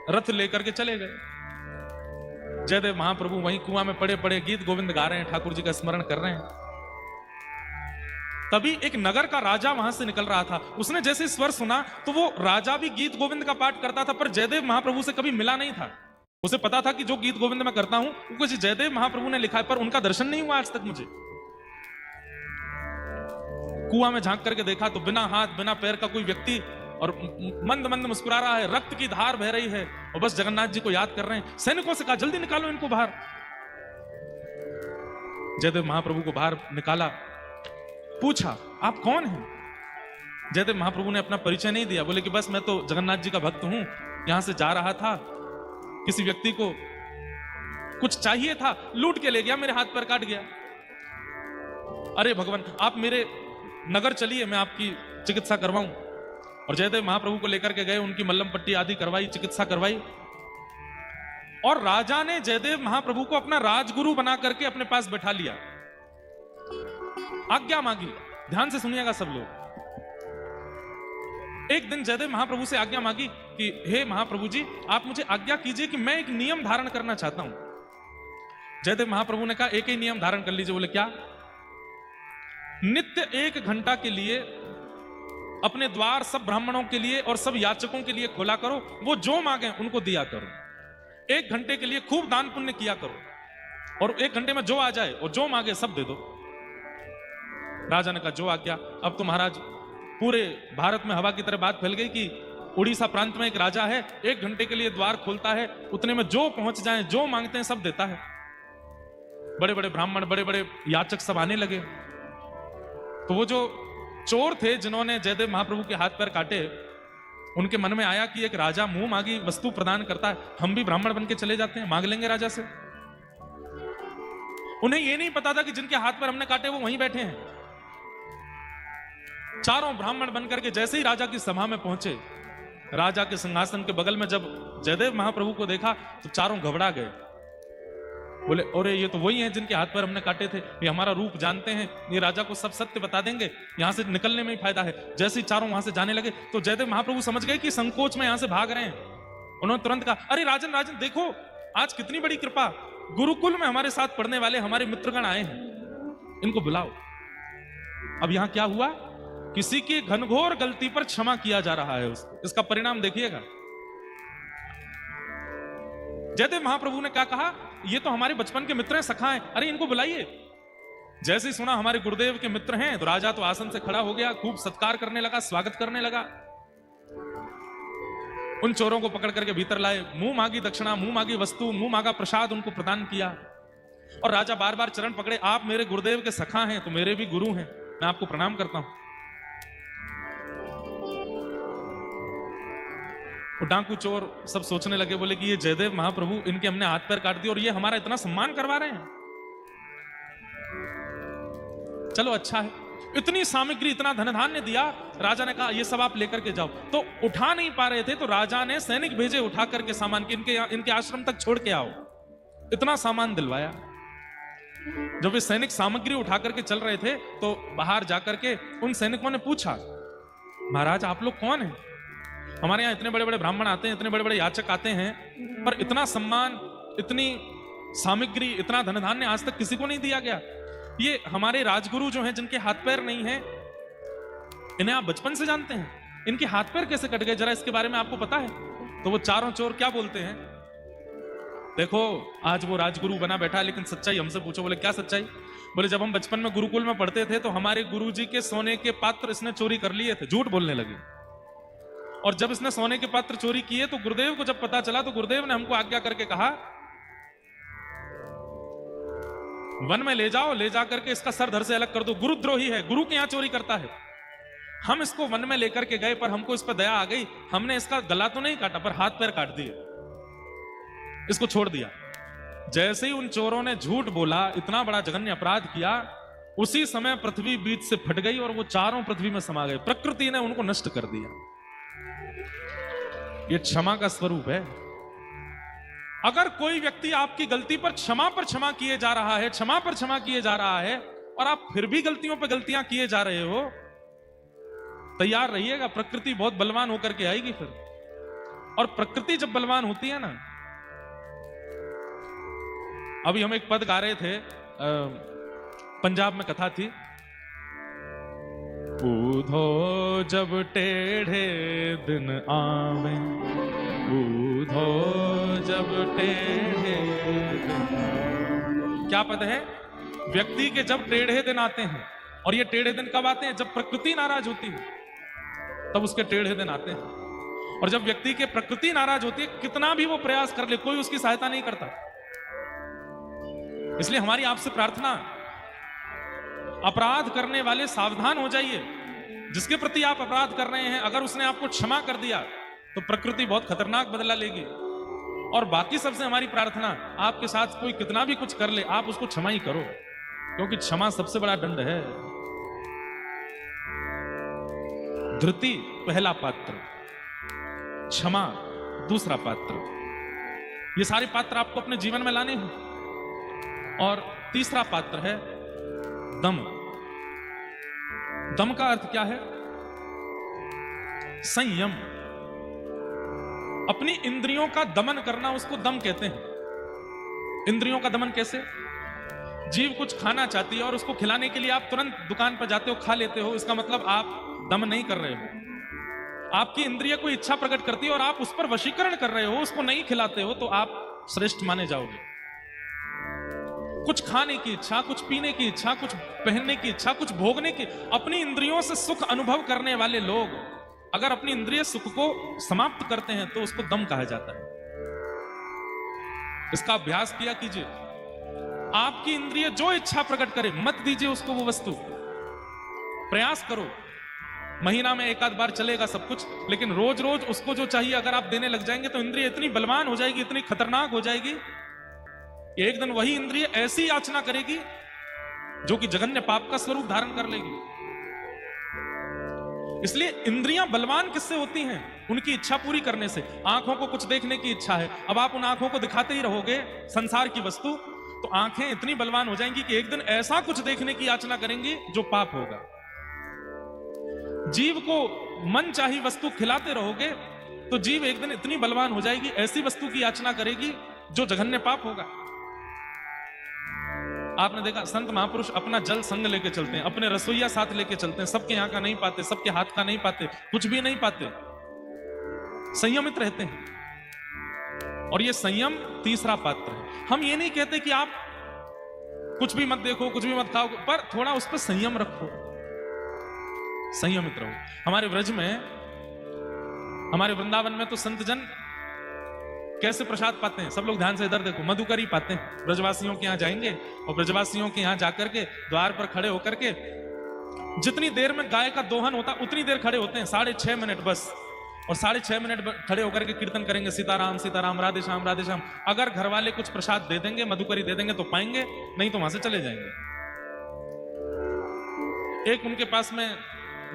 रथ लेकर के चले गए। जयदेव महाप्रभु वहीं कुआं में पड़े पड़े गीत गोविंद गा रहे हैं, ठाकुर जी का स्मरण कर रहे हैं। तभी एक नगर का राजा वहां से निकल रहा था। उसने जैसे स्वर सुना तो वो राजा भी गीत गोविंद का पाठ करता था, पर जयदेव महाप्रभु से कभी मिला नहीं था। उसे पता था कि जो गीत गोविंद मैं करता हूं वो कुछ जयदेव महाप्रभु ने लिखा है, पर उनका दर्शन नहीं हुआ आज तक मुझे। कुआं में झांक करके देखा तो बिना हाथ बिना पैर का कोई व्यक्ति, और मंद मंद मुस्कुरा रहा है, रक्त की धार बह रही है, और बस जगन्नाथ जी को याद कर रहे हैं। सैनिकों से कहा जल्दी निकालो इनको बाहर। जयदेव महाप्रभु को बाहर निकाला, पूछा आप कौन हैं? जयदेव महाप्रभु ने अपना परिचय नहीं दिया, बोले कि बस मैं तो जगन्नाथ जी का भक्त हूं, यहां से जा रहा था, किसी व्यक्ति को कुछ चाहिए था, लूट के ले गया, मेरे हाथ पैर काट गया। अरे भगवान, आप मेरे नगर चलिए, मैं आपकी चिकित्सा करवाऊं। और जयदेव महाप्रभु को लेकर के गए, उनकी मल्लम पट्टी आदि करवाई, चिकित्सा करवाई, और राजा ने जयदेव महाप्रभु को अपना राजगुरु बना करके अपने पास बैठा लिया। आज्ञा मांगी, ध्यान से सुनिएगा सब लोग। एक दिन जयदेव महाप्रभु से आज्ञा मांगी कि हे महाप्रभु जी, आप मुझे आज्ञा कीजिए कि मैं एक नियम धारण करना चाहता हूं। जयदेव महाप्रभु ने कहा एक ही नियम धारण कर लीजिए। बोले क्या? नित्य 1 घंटा के लिए अपने द्वार सब ब्राह्मणों के लिए और सब याचकों के लिए खोला करो, वो जो मांगे उनको दिया करो। 1 घंटे के लिए खूब दान पुण्य किया करो, और 1 घंटे में जो आ जाए और जो मांगे सब दे दो। राजा ने कहा जो आज्ञा। अब तो महाराज पूरे भारत में हवा की तरह बात फैल गई कि उड़ीसा प्रांत में एक राजा है, 1 घंटे के लिए द्वार खोलता है, उतने में जो पहुंच जाए जो मांगते हैं सब देता है। बड़े बड़े ब्राह्मण, बड़े बड़े याचक सब आने लगे। तो वो जो चोर थे जिन्होंने जयदेव महाप्रभु के हाथ पैर काटे, उनके मन में आया कि एक राजा मुंह मांगी वस्तु प्रदान करता है, हम भी ब्राह्मण बन के चले जाते हैं, मांग लेंगे राजा से। उन्हें यह नहीं पता था कि जिनके हाथ पैर हमने काटे वो वहीं बैठे हैं। चारों ब्राह्मण बनकर के जैसे ही राजा की सभा में पहुंचे, राजा के सिंहासन के बगल में जब जयदेव महाप्रभु को देखा तो चारों घबरा गए। बोले अरे ये तो वही हैं जिनके हाथ पैर हमने काटे थे, ये हमारा रूप जानते हैं, ये राजा को सब सत्य बता देंगे, यहां से निकलने में ही फायदा है। जैसे ही चारों वहां से जाने लगे तो जयदेव महाप्रभु समझ गए कि संकोच में यहां से भाग रहे हैं। उन्होंने तुरंत कहा अरे राजन राजन देखो, आज कितनी बड़ी कृपा, गुरुकुल में हमारे साथ पढ़ने वाले हमारे मित्रगण आए हैं, इनको बुलाओ। अब यहां क्या हुआ? किसी की घनघोर गलती पर क्षमा किया जा रहा है उसको। इसका परिणाम देखिएगा। जयदेव महाप्रभु ने क्या कहा? ये तो हमारे बचपन के मित्र हैं, सखा हैं, अरे इनको बुलाइए। जैसे ही सुना हमारे गुरुदेव के मित्र हैं तो राजा तो आसन से खड़ा हो गया, खूब सत्कार करने लगा, स्वागत करने लगा। उन चोरों को पकड़ करके भीतर लाए, मुंह मांगी दक्षिणा, मुंह मांगी वस्तु, मुंह मांगा प्रसाद उनको प्रदान किया। और राजा बार बार चरण पकड़े, आप मेरे गुरुदेव के सखा हैं तो मेरे भी गुरु हैं, मैं आपको प्रणाम करता हूं। डाकू चोर सब सोचने लगे, बोले कि ये जयदेव महाप्रभु, इनके हमने हाथ पैर काट दिए और ये हमारा इतना सम्मान करवा रहे हैं। चलो अच्छा है, इतनी सामग्री, इतना धन धान्य दिया। राजा ने कहा ये सब आप लेकर के जाओ। तो उठा नहीं पा रहे थे तो राजा ने सैनिक भेजे उठा करके सामान के इनके आश्रम तक छोड़ के आओ। इतना सामान दिलवाया। जब वे सैनिक सामग्री उठा करके चल रहे थे तो बाहर जाकर के उन सैनिकों ने पूछा, महाराज आप लोग कौन हैं? हमारे यहाँ इतने बड़े बड़े ब्राह्मण आते हैं, इतने बड़े बड़े याचक आते हैं, पर इतना सम्मान, इतनी सामग्री, इतना धन धान्य आज तक किसी को नहीं दिया गया। ये हमारे राजगुरु जो हैं जिनके हाथ पैर नहीं हैं, इन्हें आप बचपन से जानते हैं, इनके हाथ पैर कैसे कट गए, जरा इसके बारे में आपको पता है? तो वो चारों चोर क्या बोलते हैं, देखो आज वो राजगुरु बना बैठा है, लेकिन सच्चाई हमसे पूछो। बोले क्या सच्चाई? बोले जब हम बचपन में गुरुकुल में पढ़ते थे तो हमारे गुरुजी के सोने के पात्र इसने चोरी कर लिए थे। झूठ बोलने लगे। और जब इसने सोने के पात्र चोरी किए तो गुरुदेव को जब पता चला तो गुरुदेव ने हमको आज्ञा करके कहा वन में ले जाओ, ले जाकर के इसका सर धड़ से अलग कर दो, गुरुद्रोही है, गुरु के यहां चोरी करता है। हम इसको वन में लेकर के गए पर हमको इस पर दया आ गई, हमने इसका गला तो नहीं काटा पर हाथ पैर काट दिए, इसको छोड़ दिया। जैसे ही उन चोरों ने झूठ बोला, इतना बड़ा जघन्य अपराध किया, उसी समय पृथ्वी बीच से फट गई और वो चारों पृथ्वी में समा गए। प्रकृति ने उनको नष्ट कर दिया। ये क्षमा का स्वरूप है। अगर कोई व्यक्ति आपकी गलती पर क्षमा किए जा रहा है, क्षमा पर क्षमा किए जा रहा है, और आप फिर भी गलतियों पे गलतियां किए जा रहे हो, तैयार रहिएगा, प्रकृति बहुत बलवान होकर के आएगी फिर। और प्रकृति जब बलवान होती है ना, अभी हम एक पद गा रहे थे, पंजाब में कथा थी, ऊधो जब टेढ़े दिन आवे, ऊधो जब टेढ़े दिन। क्या पद है? व्यक्ति के जब टेढ़े दिन आते हैं, और ये टेढ़े दिन कब आते हैं? जब प्रकृति नाराज होती है, तब उसके टेढ़े दिन आते हैं। और जब व्यक्ति के प्रकृति नाराज होती है, कितना भी वो प्रयास कर ले, कोई उसकी सहायता नहीं करता। इसलिए हमारी आपसे प्रार्थना, अपराध करने वाले सावधान हो जाइए। जिसके प्रति आप अपराध कर रहे हैं, अगर उसने आपको क्षमा कर दिया तो प्रकृति बहुत खतरनाक बदला लेगी। और बाकी सबसे हमारी प्रार्थना, आपके साथ कोई कितना भी कुछ कर ले, आप उसको क्षमा ही करो, क्योंकि क्षमा सबसे बड़ा दंड है। धृति पहला पात्र, क्षमा दूसरा पात्र। ये सारे पात्र आपको अपने जीवन में लाने हैं। और तीसरा पात्र है दम। दम का अर्थ क्या है? संयम। अपनी इंद्रियों का दमन करना, उसको दम कहते हैं। इंद्रियों का दमन कैसे? जीव कुछ खाना चाहती है और उसको खिलाने के लिए आप तुरंत दुकान पर जाते हो, खा लेते हो, इसका मतलब आप दम नहीं कर रहे हो। आपकी इंद्रिय कोई इच्छा प्रकट करती है और आप उस पर वशीकरण कर रहे हो, उसको नहीं खिलाते हो, तो आप श्रेष्ठ माने जाओगे। कुछ खाने की इच्छा, कुछ पीने की इच्छा, कुछ पहनने की इच्छा, कुछ भोगने की, अपनी इंद्रियों से सुख अनुभव करने वाले लोग अगर अपनी इंद्रिय सुख को समाप्त करते हैं तो उसको दम कहा जाता है। इसका अभ्यास किया कीजिए। आपकी इंद्रिय जो इच्छा प्रकट करे, मत दीजिए उसको वो वस्तु। प्रयास करो, महीना में एक आध बार चलेगा सब कुछ, लेकिन रोज रोज उसको जो चाहिए अगर आप देने लग जाएंगे तो इंद्रिय इतनी बलवान हो जाएगी, इतनी खतरनाक हो जाएगी, एक दिन वही इंद्रिय ऐसी याचना करेगी जो कि जघन्य पाप का स्वरूप धारण कर लेगी। इसलिए इंद्रियां बलवान किससे होती हैं? उनकी इच्छा पूरी करने से। आंखों को कुछ देखने की इच्छा है, अब आप उन आंखों को दिखाते ही रहोगे संसार की वस्तु, तो आंखें इतनी बलवान हो जाएंगी कि एक दिन ऐसा कुछ देखने की याचना करेंगी जो पाप होगा। जीव को मन चाही वस्तु खिलाते रहोगे तो जीव एक दिन इतनी बलवान हो जाएगी, ऐसी वस्तु की याचना करेगी जो जघन्य पाप होगा। आपने देखा, संत महापुरुष अपना जल संग लेके चलते हैं, अपने रसोईया साथ लेके चलते हैं, सबके यहाँ का नहीं पाते, सबके हाथ का नहीं पाते, कुछ भी नहीं पाते, संयमित रहते हैं। और ये संयम तीसरा पात्र है। हम ये नहीं कहते कि आप कुछ भी मत देखो, कुछ भी मत खाओ, पर थोड़ा उस पर संयम रखो, संयमित रहो। हमारे व्रज में, हमारे वृंदावन में तो संत जन कैसे प्रसाद पाते हैं? सब लोग ध्यान से इधर देखो, मधुकरी पाते हैं। ब्रजवासियों के यहाँ जाएंगे और ब्रजवासियों के यहाँ जाकर के द्वार पर खड़े होकर के जितनी देर में गाय का दोहन होता उतनी देर खड़े होते हैं, 6.5 मिनट बस। और 6.5 मिनट खड़े होकर के कीर्तन करेंगे, सीताराम सीताराम, राधे श्याम राधे श्याम। अगर घर वाले कुछ प्रसाद दे देंगे, मधुकरी दे देंगे तो पाएंगे, नहीं तो वहां से चले जाएंगे। एक उनके पास में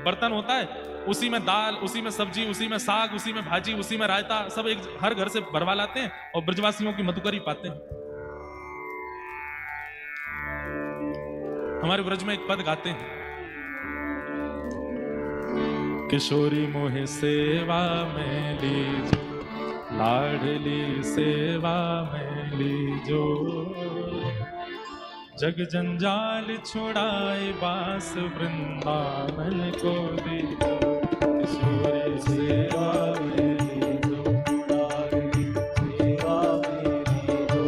बर्तन होता है, उसी में दाल, उसी में सब्जी, उसी में साग, उसी में भाजी, उसी में रायता, सब एक हर घर से भरवा लाते हैं और ब्रजवासियों की मधुकरी पाते हैं। हमारे ब्रज में एक पद गाते हैं, किशोरी मोहे सेवा में लीजो, लाडली सेवा में लीजो, जग जंजाल छुड़ाए बास वृंदावन को दीजो, किशोरी सेवा में लीजो, लाडली सेवा में लीजो,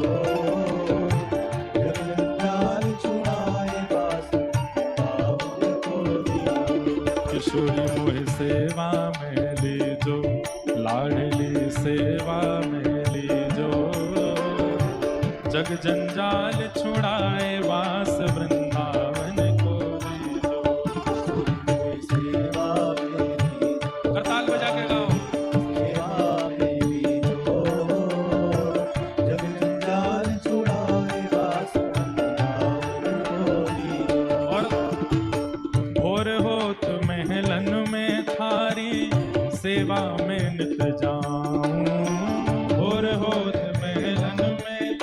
जग जंजाल छुड़ाए बास वृंदावन को दीजो, किशोरी मोहे सेवा में लीजो, लाडली सेवा में लीजो, जग जंजाल छुड़ाए वास वृंदावन को दीजो, सेवा मेरी। करताल बजा के गाओ, सेवा मेरी जो, जग जंजाल छुड़ाए वास वृंदावन को दीजो। और भोर होत महलन में थारी सेवा में नित जाऊं, भोर होत महलन में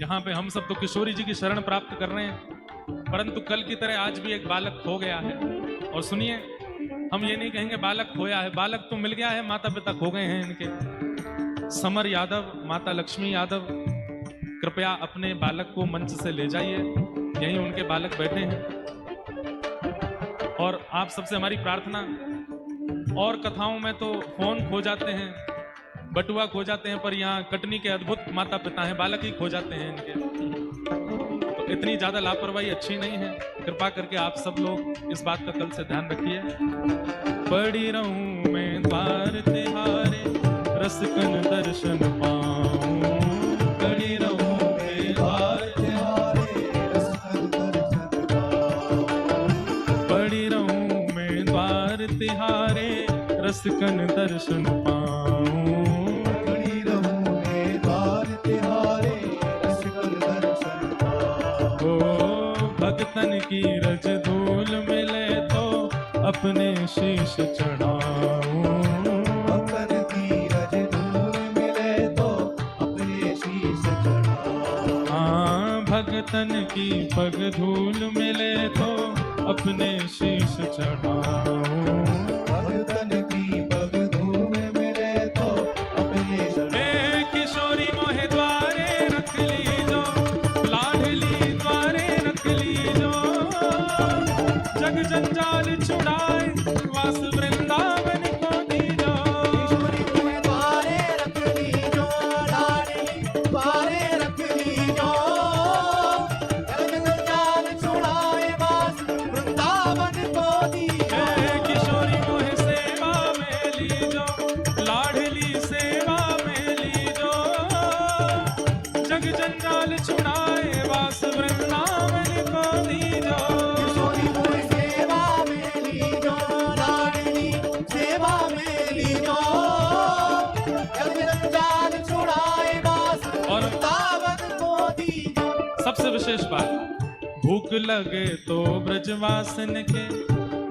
यहाँ पे हम सब तो किशोरी जी की शरण प्राप्त कर रहे हैं, परंतु कल की तरह आज भी एक बालक खो गया है। और सुनिए, हम ये नहीं कहेंगे बालक खोया है, बालक तो मिल गया है, माता पिता खो गए हैं इनके। समर यादव, माता लक्ष्मी यादव, कृपया अपने बालक को मंच से ले जाइए, यहीं उनके बालक बैठे हैं। और आप सबसे हमारी प्रार्थना, और कथाओं में तो फोन खो जाते हैं, बटुआ खो जाते हैं, पर यहाँ कटनी के अद्भुत माता पिता हैं, बालक ही खो जाते हैं इनके। तो इतनी ज्यादा लापरवाही अच्छी नहीं है, कृपा करके आप सब लोग इस बात का कल से ध्यान रखिए। पड़ी रहूं मैं द्वार तिहारे, रसकन दर्शन पाऊं। पड़ी रहूं मैं द्वार तिहारे, रसकन दर्शन पाऊं। पड़ी रहूं मैं द्वार तिहारे, रसकन दर्शन पाऊं। पड़ी रहूं मैं द्वार तिहारे, रसकन दर्शन पाऊं। ओ भक्तन की रज धूल मिले तो अपने शीश चढ़ाऊं। भक्तन की रज धूल मिले तो अपने शीश चढ़ाऊं। हाँ, भक्तन की पग धूल मिले तो अपने शीश चढ़ाऊं। भक्तन की पग धूल मिले तो अपने ए किशोरी मोहे द्वारे रख लीजो, लाडली द्वारे रख लीजो। जग जंजाल छुड़ाए, वास वृंदावन को दीजो। किशोरी मोहे द्वारे रख लीजो, लाडली द्वारे रख लीजो। जग जंजाल छुड़ाए, वास वृंदावन को दीजो। ए किशोरी मोहे सेवा में लीजो, लाडली सेवा में लीजो। जग जंजाल छुड़ाए, वास वृंदावन को दीजो। किशोरी मोहे सेवा में लीजो, लाडली सेवा में लीजो। जग जंजाल छुड़ाए, वास और वृंदावन को दीजो। सबसे विशेष बात, भूख लगे तो ब्रजवासन के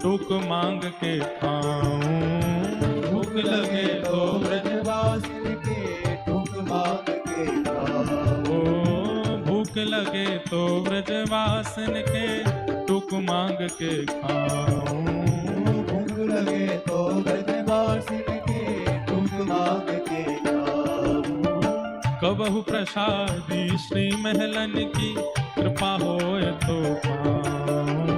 टूक मांग के खाऊं। भूख लगे तो ब्रजवासिन के टूक मांग के खाऊं। ओ भूख लगे तो ब्रजवासन के टूक मांग के खाऊं। भूख लगे तो ब्रजवासिन के टूक मांग के खाऊं। कबहु प्रसादी श्री महलन की कृपा होए तो पाऊं।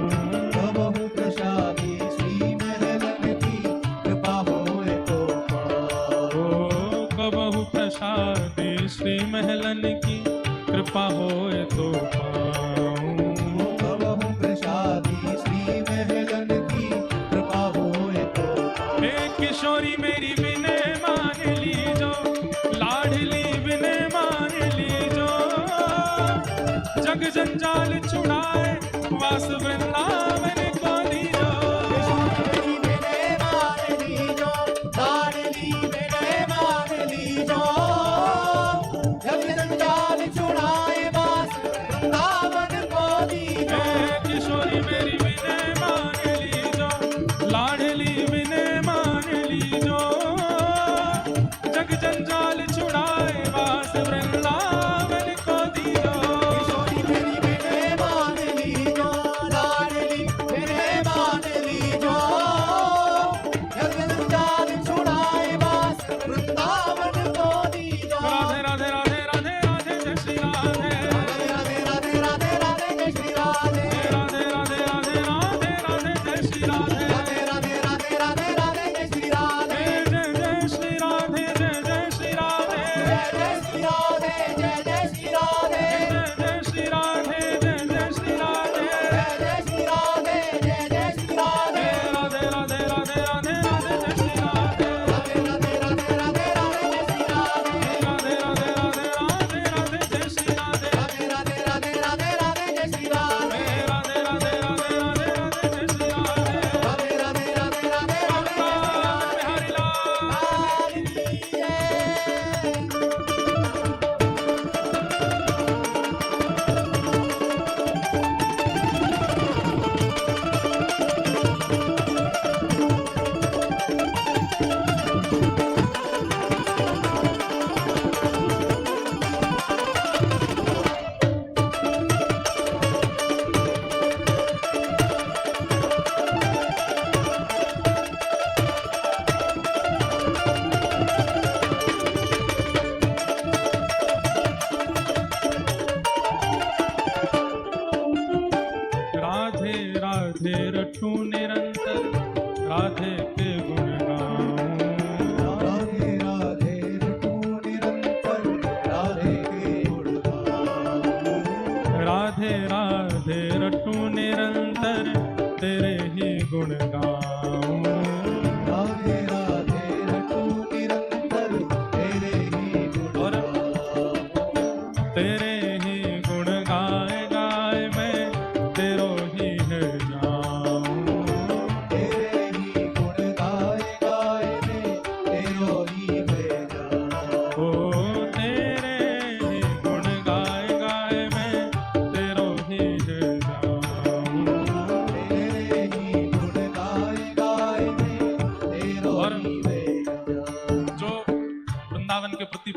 कबहु प्रसादी श्री महलन की कृपा होए तो पाऊं। ओ कबहु प्रसादी श्री महलन की कृपा होए तो पाऊं। कबहु प्रसादी श्री महलन की कृपा होए तो पाऊं। हे किशोरी मेरी विनय मान लीजो, लाडली विनय मान लीजो। जग जंजाल छुड़ाए, वास वृंदावन को दीजो। किशोरी विनय मान लीजो, लाडली विनय मान लीजो। जग जंजाल छुड़ाए, वास वृंदावन को दीजो। हे किशोरी मेरी विनय मान लीजो, लाडली विनय मान लीजो। जग जंजाल छुड़ाए, वास वृंदावन को दीजो। किशोरी मेरी विनय मान लीजो, लाडली विनय मान लीजो। जग जंजाल छुड़ाए, वास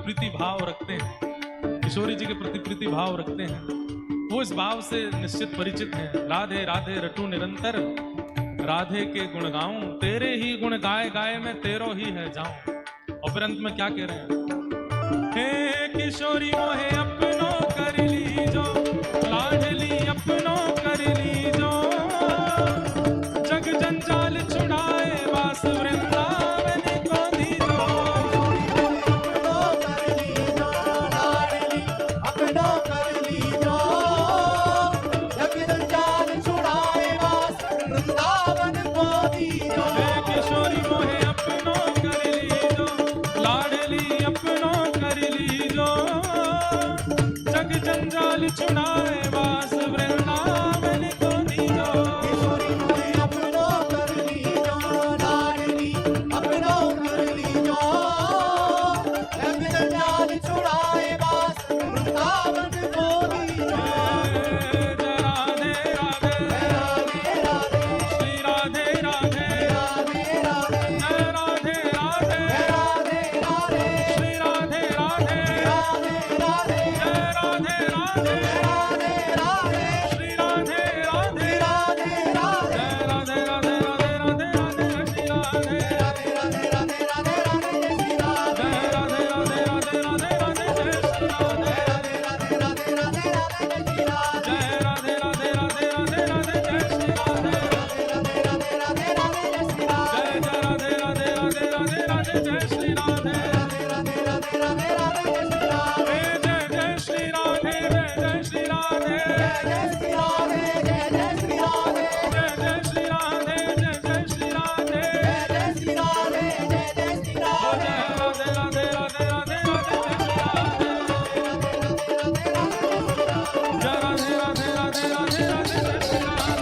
प्रीति भाव रखते हैं, किशोरी जी के प्रति प्रीति भाव रखते हैं, वो इस भाव से निश्चित परिचित हैं। राधे राधे रटू निरंतर, राधे के गुण गाऊं, तेरे ही गुण गाए गाए मैं तेरो ही है जाऊं। और फिर अंत में क्या कह रहे हैं, हे किशोरी मोहे अपनो कर लीजो, लाडली अपनो कर लीजो, जग जंजाल छुड़ाए वास वृंदावन को दीजो। अपनो कर लीजो, जग जंजाल छुड़ाए वास वृंदावन को दीजो। हे किशोरी मोहे अपनो कर लीजो, लाडली अपनो कर लीजो, जग जंजाल छुड़ाए वास वृंदावन को दीजो। किशोरी मोहे अपनो कर लीजो, लाडली अपनो कर लीजो, जग जंजाल छुड़ाए वास वृंदावन को दीजो। जय राधे राधे, राधे राधे, श्री राधे राधे, राधे राधे, जय राधे राधे, राधे राधे, श्री राधे राधे, राधे राधे, जय राधे राधे, राधे राधे, श्री राधे राधे, राधे राधे, जय राधे राधे राधे राधे राधे श्री राधे, राधे राधे, राधे राधे, राधे श्री राधे, जय राधे राधे राधे राधे राधे जय श्री राधे, राधे राधे, राधे राधे, राधे श्री राधे, जय राधे राधे राधे राधे राधे जय श्री राधे, राधे राधे, राधे राधे, राधे श्री राधे, जय राधे राधे राधे राधे राधे जय श्री राधे, राधे राधे, राधे राधे, राधे श्री राधे, जय जय श्री राधे, जय जय श्री राधे, जय श्री राधे, जय जय श्री राधे, जय जय श्री राधे, जय जय श्री राधे, जय श्री राधे, जय जय श्री राधे, राधे राधे राधे राधे राधे जय राधे, राधे राधे राधे राधे जय श्री राधे,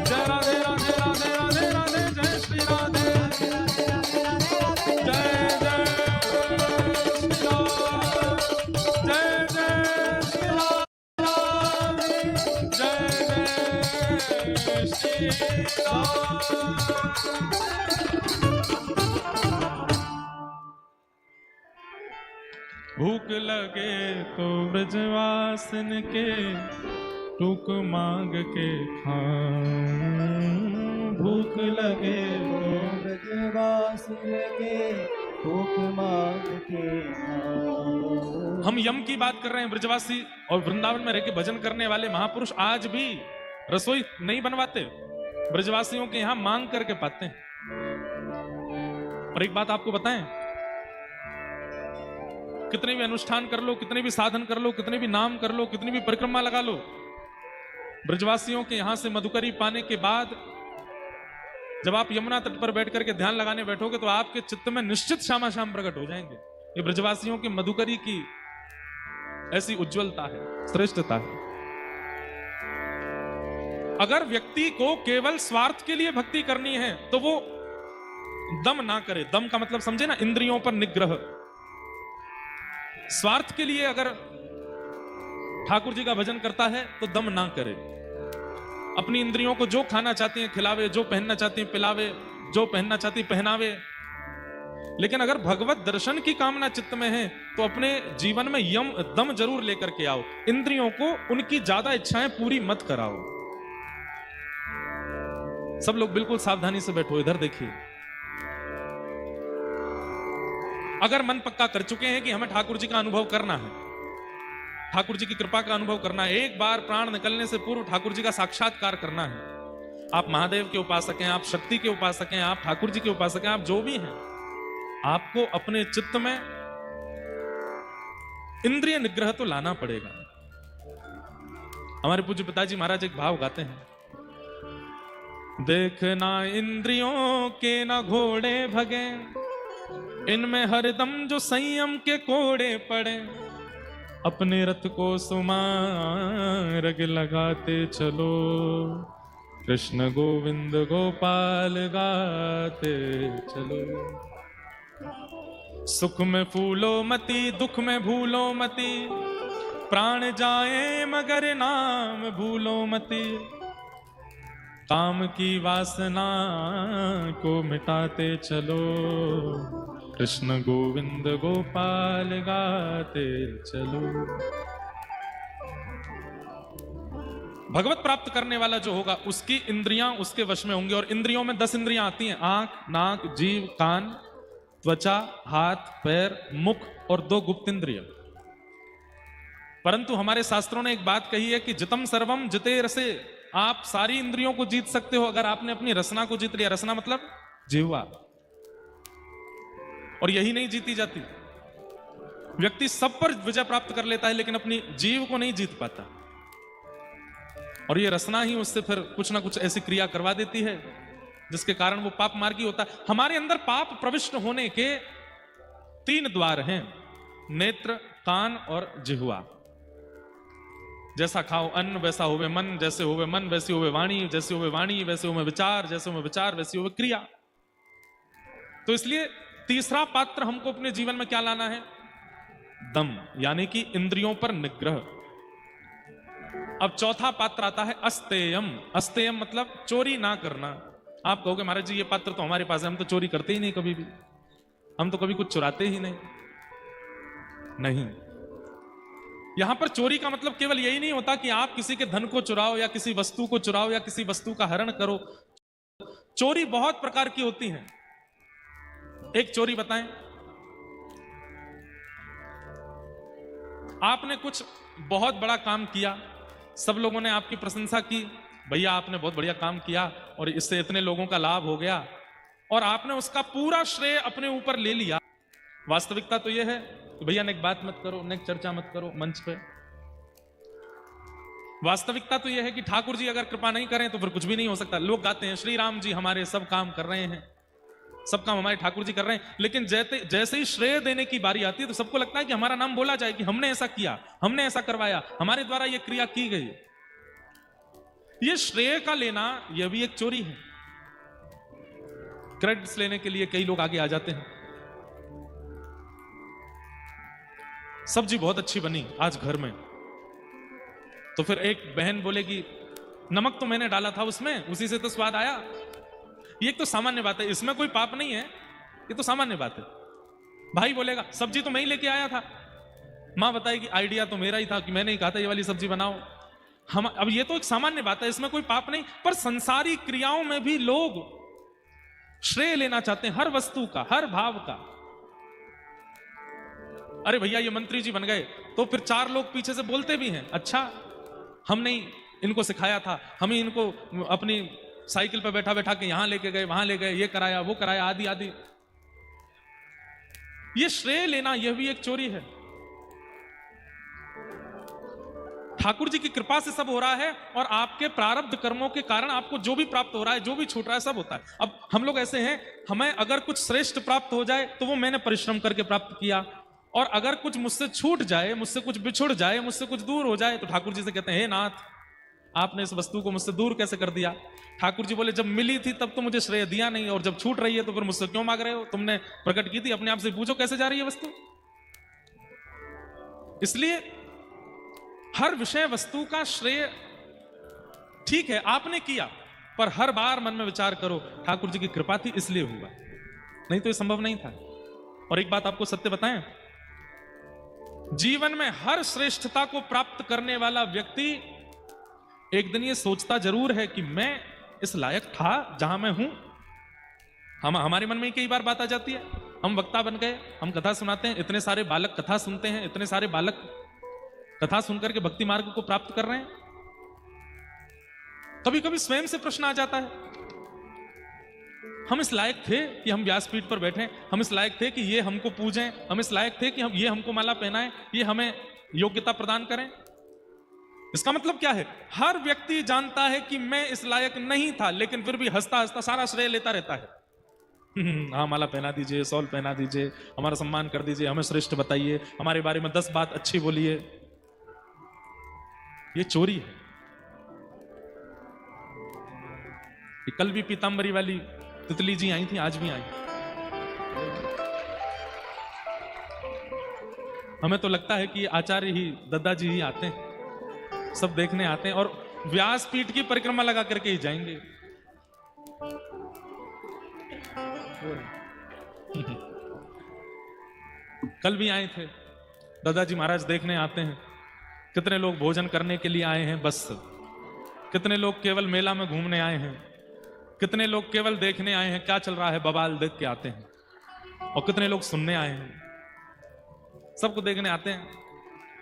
जय राधे राधे राधे राधे राधे जय श्री राधे, जय जय श्री राम, जय जय श्री राम, जय जय श्री राम। भूख लगे तो ब्रजवासन के टूक मांग के खाऊं, भूख लगे तो ब्रजवास लगे भूख मांग के खाओ। हम यम की बात कर रहे हैं। ब्रजवासी और वृंदावन में रह के भजन करने वाले महापुरुष आज भी रसोई नहीं बनवाते, ब्रजवासियों के यहाँ मांग करके पाते हैं। और एक बात आपको बताएं, कितने भी अनुष्ठान कर लो, कितने भी साधन कर लो, कितने भी नाम कर लो, कितनी भी परिक्रमा लगा लो, ब्रजवासियों के यहां से मधुकरी पाने के बाद जब आप यमुना तट पर बैठ करके ध्यान लगाने बैठोगे तो आपके चित्त में निश्चित श्यामा श्याम प्रकट हो जाएंगे। ये ब्रजवासियों की मधुकरी की ऐसी उज्जवलता है, श्रेष्ठता है। अगर व्यक्ति को केवल स्वार्थ के लिए भक्ति करनी है तो वो दम ना करे। दम का मतलब समझे ना, इंद्रियों पर निग्रह। स्वार्थ के लिए अगर ठाकुर जी का भजन करता है तो दम ना करे। अपनी इंद्रियों को जो खाना चाहती हैं खिलावे, जो पहनना चाहती हैं पिलावे, जो पहनना चाहती हैं पहनावे। लेकिन अगर भगवत दर्शन की कामना चित्त में है तो अपने जीवन में यम दम जरूर लेकर के आओ। इंद्रियों को उनकी ज्यादा इच्छाएं पूरी मत कराओ। सब लोग बिल्कुल सावधानी से बैठो, इधर देखिए। अगर मन पक्का कर चुके हैं कि हमें ठाकुर जी का अनुभव करना है, ठाकुर जी की कृपा का अनुभव करना है, एक बार प्राण निकलने से पूर्व ठाकुर जी का साक्षात्कार करना है। आप महादेव के उपासक हैं, आप शक्ति के उपासक हैं, आप ठाकुर जी के उपासक हैं, आप जो भी हैं, आपको अपने चित्त में इंद्रिय निग्रह तो लाना पड़ेगा। हमारे पूज्य पिताजी महाराज एक भाव गाते हैं, देखना इंद्रियों के न घोड़े भगे, इनमें हरदम जो संयम के कोड़े पड़े, अपने रथ को सुमार्ग लगाते चलो, कृष्ण गोविंद गोपाल गाते चलो। सुख में फूलो मती, दुख में भूलो मती, प्राण जाए मगर नाम भूलो मती, काम की वासना को मिटाते चलो, कृष्ण गोविंद गोपाल गाते चलो। भगवत प्राप्त करने वाला जो होगा उसकी इंद्रियां उसके वश में होंगी, और इंद्रियों में 10 इंद्रियां आती हैं, आंख, नाक, जीभ, कान, त्वचा, हाथ, पैर, मुख और 2 गुप्त इंद्रिय। परंतु हमारे शास्त्रों ने एक बात कही है कि जितम सर्वम जिते रसे, आप सारी इंद्रियों को जीत सकते हो अगर आपने अपनी रसना को जीत लिया। रसना मतलब जिह्वा, और यही नहीं जीती जाती। व्यक्ति सब पर विजय प्राप्त कर लेता है लेकिन अपनी जीव को नहीं जीत पाता, और ये रसना ही उससे फिर कुछ ना कुछ ऐसी क्रिया करवा देती है जिसके कारण वो पाप मार्गी होता है। हमारे अंदर पाप प्रविष्ट होने के 3 द्वार हैं, नेत्र, कान और जिह्वा। जैसा खाओ अन्न वैसा होवे मन, जैसे होवे मन वैसी होवे वाणी, जैसे होवे वाणी वैसे होवे विचार, जैसे होवे विचार वैसी होवे क्रिया। तो इसलिए तीसरा पात्र हमको अपने जीवन में क्या लाना है? दम, यानी कि इंद्रियों पर निग्रह। अब चौथा पात्र आता है अस्तेयम। अस्तेयम मतलब चोरी ना करना। आप कहोगे महाराज जी ये पात्र तो हमारे पास है, हम तो चोरी करते ही नहीं कभी भी, हम तो कभी कुछ चुराते ही नहीं। यहां पर चोरी का मतलब केवल यही नहीं होता कि आप किसी के धन को चुराओ या किसी वस्तु को चुराओ या किसी वस्तु का हरण करो। चोरी बहुत प्रकार की होती है। एक चोरी बताएं, आपने कुछ बहुत बड़ा काम किया, सब लोगों ने आपकी प्रशंसा की, भैया आपने बहुत बढ़िया काम किया और इससे इतने लोगों का लाभ हो गया, और आपने उसका पूरा श्रेय अपने ऊपर ले लिया। वास्तविकता तो यह है कि भैया नेक बात मत करो, नेक चर्चा मत करो मंच पे। वास्तविकता तो यह है कि ठाकुर जी अगर कृपा नहीं करें तो फिर कुछ भी नहीं हो सकता। लोग गाते हैं श्री राम जी हमारे सब काम कर रहे हैं, सब काम हमारे ठाकुर जी कर रहे हैं, लेकिन जैसे ही श्रेय देने की बारी आती है तो सबको लगता है कि हमारा नाम बोला जाए कि हमने ऐसा किया, हमने ऐसा करवाया, हमारे द्वारा यह क्रिया की गई। यह श्रेय का लेना यह भी एक चोरी है। क्रेडिट्स लेने के लिए कई लोग आगे आ जाते हैं। सब्जी बहुत अच्छी बनी आज घर में, तो फिर एक बहन बोलेगी नमक तो मैंने डाला था उसमें, उसी से तो स्वाद आया। ये तो सामान्य बात है, इसमें कोई पाप नहीं है, ये तो सामान्य बात है। भाई बोलेगा सब्जी तो मैं ही लेके आया था, मां बताएगी आइडिया तो मेरा ही था कि मैंने ही कहा था ये वाली सब्जी बनाओ। हम अब ये तो एक सामान्य बात है, इसमें कोई पाप नहीं। पर संसारी क्रियाओं में भी लोग श्रेय लेना चाहते हैं, हर वस्तु का, हर भाव का। अरे भैया ये मंत्री जी बन गए, तो फिर 4 लोग पीछे से बोलते भी हैं, अच्छा हमने ही इनको सिखाया था, हम ही इनको अपनी साइकिल पे बैठा बैठा के यहां लेके गए, वहां ले गए, ये कराया वो कराया, आदि आदि। ये श्रेय लेना यह भी एक चोरी है। ठाकुर जी की कृपा से सब हो रहा है, और आपके प्रारब्ध कर्मों के कारण आपको जो भी प्राप्त हो रहा है, जो भी छूट रहा है, सब होता है। अब हम लोग ऐसे हैं, हमें अगर कुछ श्रेष्ठ प्राप्त हो जाए तो वो मैंने परिश्रम करके प्राप्त किया, और अगर कुछ मुझसे छूट जाए, मुझसे कुछ बिछुड़ जाए, मुझसे कुछ दूर हो जाए, तो ठाकुर जी से कहते हैं हे नाथ आपने इस वस्तु को मुझसे दूर कैसे कर दिया। ठाकुर जी बोले जब मिली थी तब तो मुझे श्रेय दिया नहीं, और जब छूट रही है तो फिर मुझसे क्यों मांग रहे हो? तुमने प्रकट की थी, अपने आप से पूछो कैसे जा रही है वस्तु। इसलिए हर विषय वस्तु का श्रेय ठीक है आपने किया, पर हर बार मन में विचार करो ठाकुर जी की कृपा थी इसलिए हुआ, नहीं तो ये संभव नहीं था। और एक बात आपको सत्य बताएं, जीवन में हर श्रेष्ठता को प्राप्त करने वाला व्यक्ति एक दिन ये सोचता जरूर है कि मैं इस लायक था जहां मैं हूं। हमारे मन में कई बार बात आ जाती है, हम वक्ता बन गए, हम कथा सुनाते हैं, इतने सारे बालक कथा सुनते हैं, इतने सारे बालक कथा सुनकर के भक्ति मार्ग को प्राप्त कर रहे हैं। कभी कभी स्वयं से प्रश्न आ जाता है, हम इस लायक थे कि हम व्यासपीठ पर बैठे, हम इस लायक थे कि ये हमको पूजें, हम इस लायक थे कि ये हमको माला पहनाएं, ये हमें योग्यता प्रदान करें। इसका मतलब क्या है? हर व्यक्ति जानता है कि मैं इस लायक नहीं था, लेकिन फिर भी हंसता हंसता सारा श्रेय लेता रहता है। हाँ माला पहना दीजिए, सॉल पहना दीजिए, हमारा सम्मान कर दीजिए, हमें श्रेष्ठ बताइए, हमारे बारे में 10 बात अच्छी बोलिए। ये चोरी है। कल भी पीतांबरी वाली तितली जी आई थी, आज भी आई। हमें तो लगता है कि आचार्य ही, दद्दा जी ही आते हैं, सब देखने आते हैं, और व्यासपीठ की परिक्रमा लगा करके ही जाएंगे। कल भी आए थे, दादाजी महाराज देखने आते हैं। कितने लोग भोजन करने के लिए आए हैं बस, कितने लोग केवल मेला में घूमने आए हैं, कितने लोग केवल देखने आए हैं क्या चल रहा है बवाल देख के आते हैं, और कितने लोग सुनने आए हैं, सबको देखने आते हैं।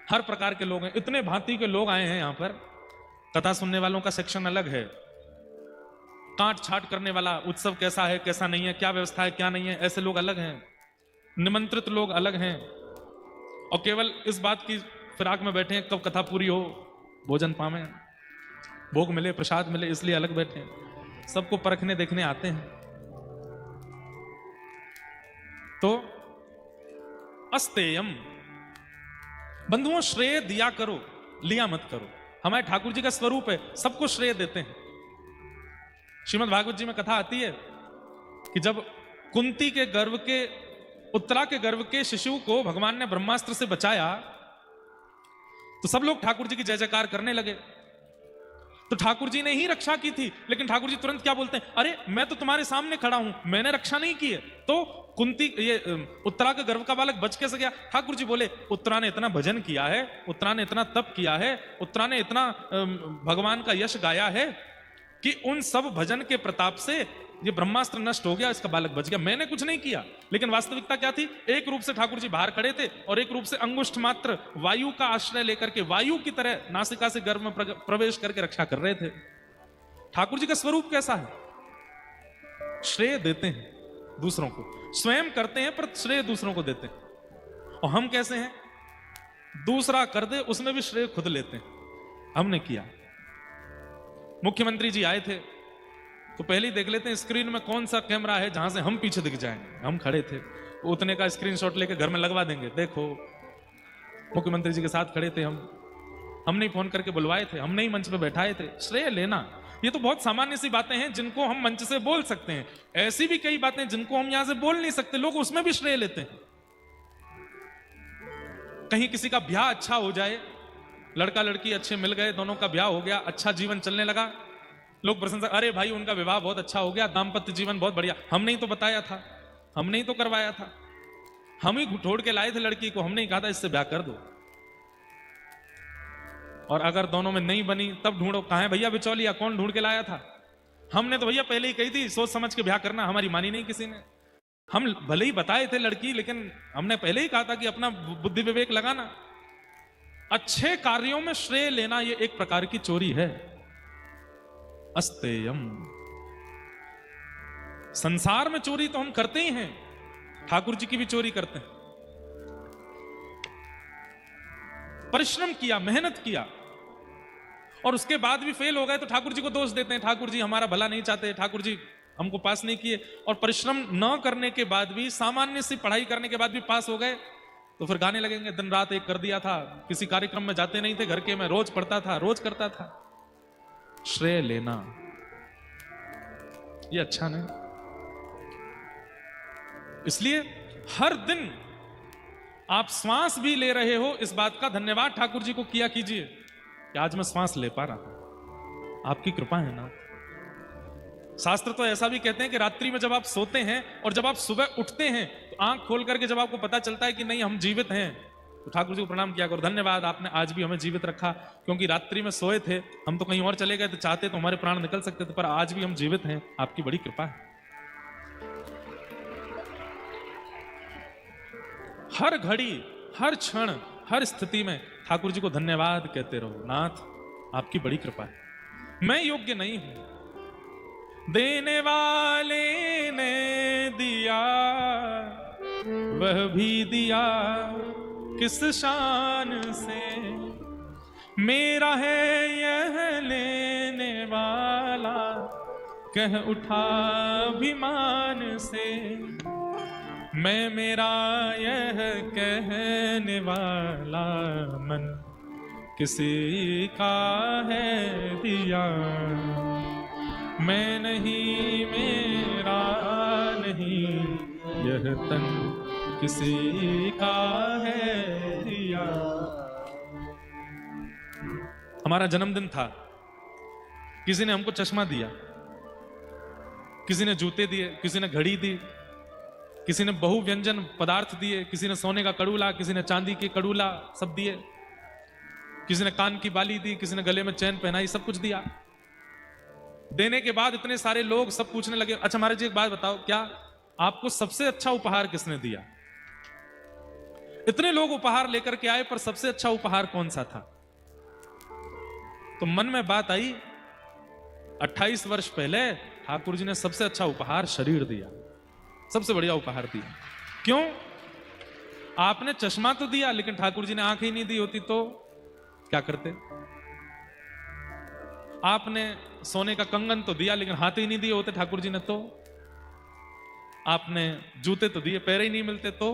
हर प्रकार के लोग हैं, इतने भांति के लोग आए हैं यहां पर। कथा सुनने वालों का सेक्शन अलग है, काट छाट करने वाला, उत्सव कैसा है कैसा नहीं है, क्या व्यवस्था है क्या नहीं है, ऐसे लोग अलग हैं, निमंत्रित लोग अलग हैं, और केवल इस बात की फिराक में बैठे हैं कब कथा पूरी हो, भोजन पावे, भोग मिले, प्रसाद मिले, इसलिए अलग बैठे हैं। सबको परखने देखने आते हैं। तो अस्तेयम, बंधुओं श्रेय दिया करो, लिया मत करो। हमारे ठाकुर जी का स्वरूप है, सबको श्रेय देते हैं। श्रीमद् भागवत जी में कथा आती है कि जब कुंती के गर्भ के, उत्तरा के गर्भ के शिशु को भगवान ने ब्रह्मास्त्र से बचाया, तो सब लोग ठाकुर जी की जय जयकार करने लगे। तो ठाकुर जी ने ही रक्षा की थी, लेकिन ठाकुर जी तुरंत क्या बोलते हैं, अरे मैं तो तुम्हारे सामने खड़ा हूं, मैंने रक्षा नहीं की है। तो कुंती, ये उत्तरा के गर्भ का बालक बच कैसे गया? ठाकुर जी बोले, उत्तरा ने इतना भजन किया है, उत्तरा ने इतना तप किया है, उत्तरा ने इतना भगवान का यश गाया है कि उन सब भजन के प्रताप से ये ब्रह्मास्त्र नष्ट हो गया, इसका बालक बच गया, मैंने कुछ नहीं किया। लेकिन वास्तविकता क्या थी? एक रूप से ठाकुर जी बाहर खड़े थे और एक रूप से अंगुष्ठ मात्र वायु का आश्रय लेकर के, वायु की तरह नासिका से गर्भ में प्रवेश करके रक्षा कर रहे थे। ठाकुर जी का स्वरूप कैसा है? श्रेय देते हैं दूसरों को, स्वयं करते हैं पर श्रेय दूसरों को देते हैं। और हम कैसे हैं? दूसरा कर दे उसमें भी श्रेय खुद लेते हैं। हमने किया। मुख्यमंत्री जी आए थे तो पहले ही देख लेते हैं स्क्रीन में कौन सा कैमरा है जहां से हम पीछे दिख जाएं। हम खड़े थे, उतने का स्क्रीनशॉट लेके घर में लगवा देंगे, देखो मुख्यमंत्री जी के साथ खड़े थे हम। हमने ही फोन करके बुलवाए थे, हमने ही मंच पे बैठाए थे। श्रेय लेना, ये तो बहुत सामान्य सी बातें हैं जिनको हम मंच से बोल सकते हैं। ऐसी भी कई बातें जिनको हम यहां से बोल नहीं सकते, लोग उसमें भी श्रेय लेते हैं। कहीं किसी का ब्याह अच्छा हो जाए, लड़का लड़की अच्छे मिल गए, दोनों का ब्याह हो गया, अच्छा जीवन चलने लगा, लोग प्रशंसा, अरे भाई उनका विवाह बहुत अच्छा हो गया, दाम्पत्य जीवन बहुत बढ़िया। हमने ही तो बताया था, हमने ही तो करवाया था, हम ही ढूंढ के लाए थे लड़की को, हमने ही कहा था इससे ब्याह कर दो। और अगर दोनों में नहीं बनी तब ढूंढो, कहां है भैया बिचौलिया, कौन ढूंढ के लाया था? हमने तो भैया पहले ही कही थी सोच समझ के ब्याह करना, हमारी मानी नहीं किसी ने। हम भले ही बताए थे लड़की, लेकिन हमने पहले ही कहा था कि अपना बुद्धि विवेक लगाना। अच्छे कार्यों में श्रेय लेना ये एक प्रकार की चोरी है। अस्तेयम, संसार में चोरी तो हम करते ही हैं, ठाकुर जी की भी चोरी करते हैं। परिश्रम किया, मेहनत किया और उसके बाद भी फेल हो गए तो ठाकुर जी को दोष देते हैं, ठाकुर जी हमारा भला नहीं चाहते, ठाकुर जी हमको पास नहीं किए। और परिश्रम न करने के बाद भी, सामान्य सी पढ़ाई करने के बाद भी पास हो गए तो फिर गाने लगेंगे, दिन रात एक कर दिया था, किसी कार्यक्रम में जाते नहीं थे घर के, मैं रोज पढ़ता था, रोज करता था। श्रेय लेना ये अच्छा नहीं। इसलिए हर दिन आप श्वास भी ले रहे हो, इस बात का धन्यवाद ठाकुर जी को किया कीजिए कि आज मैं श्वास ले पा रहा हूं, आपकी कृपा है ना। शास्त्र तो ऐसा भी कहते हैं कि रात्रि में जब आप सोते हैं और जब आप सुबह उठते हैं तो आंख खोल करके जब आपको पता चलता है कि नहीं हम जीवित हैं, तो ठाकुर जी को प्रणाम किया करो, धन्यवाद आपने आज भी हमें जीवित रखा, क्योंकि रात्रि में सोए थे, हम तो कहीं और चले गए तो चाहते तो हमारे प्राण निकल सकते थे, पर आज भी हम जीवित हैं, आपकी बड़ी कृपा है। हर घड़ी, हर क्षण, हर स्थिति में ठाकुर जी को धन्यवाद कहते रहो, नाथ आपकी बड़ी कृपा है। मैं योग्य नहीं हूं, देने वाले ने दिया वह भी दिया किस शान से, मेरा है यह लेने वाला कह उठा अभिमान से, मैं मेरा यह कहने वाला मन किसी का है दिया, मैं नहीं मेरा नहीं यह तन किसी का है दिया। हमारा जन्मदिन था, किसी ने हमको चश्मा दिया, किसी ने जूते दिए, किसी ने घड़ी दी, किसी ने बहु व्यंजन पदार्थ दिए, किसी ने सोने का कड़ूला, किसी ने चांदी के कड़ूला, सब दिए। किसी ने कान की बाली दी, किसी ने गले में चैन पहनाई, सब कुछ दिया। देने के बाद इतने सारे लोग सब पूछने लगे, अच्छा महाराज जी एक बात बताओ, क्या आपको सबसे अच्छा उपहार किसने दिया? इतने लोग उपहार लेकर के आए, पर सबसे अच्छा उपहार कौन सा था? तो मन में बात आई, 28 वर्ष पहले ठाकुर जी ने सबसे अच्छा उपहार शरीर दिया, सबसे बढ़िया उपहार दिया। क्यों? आपने चश्मा तो दिया, लेकिन ठाकुर जी ने आंख ही नहीं दी होती तो क्या करते? आपने सोने का कंगन तो दिया, लेकिन हाथ ही नहीं दिए होते ठाकुर जी ने तो? आपने जूते तो दिए, पैर ही नहीं मिलते तो?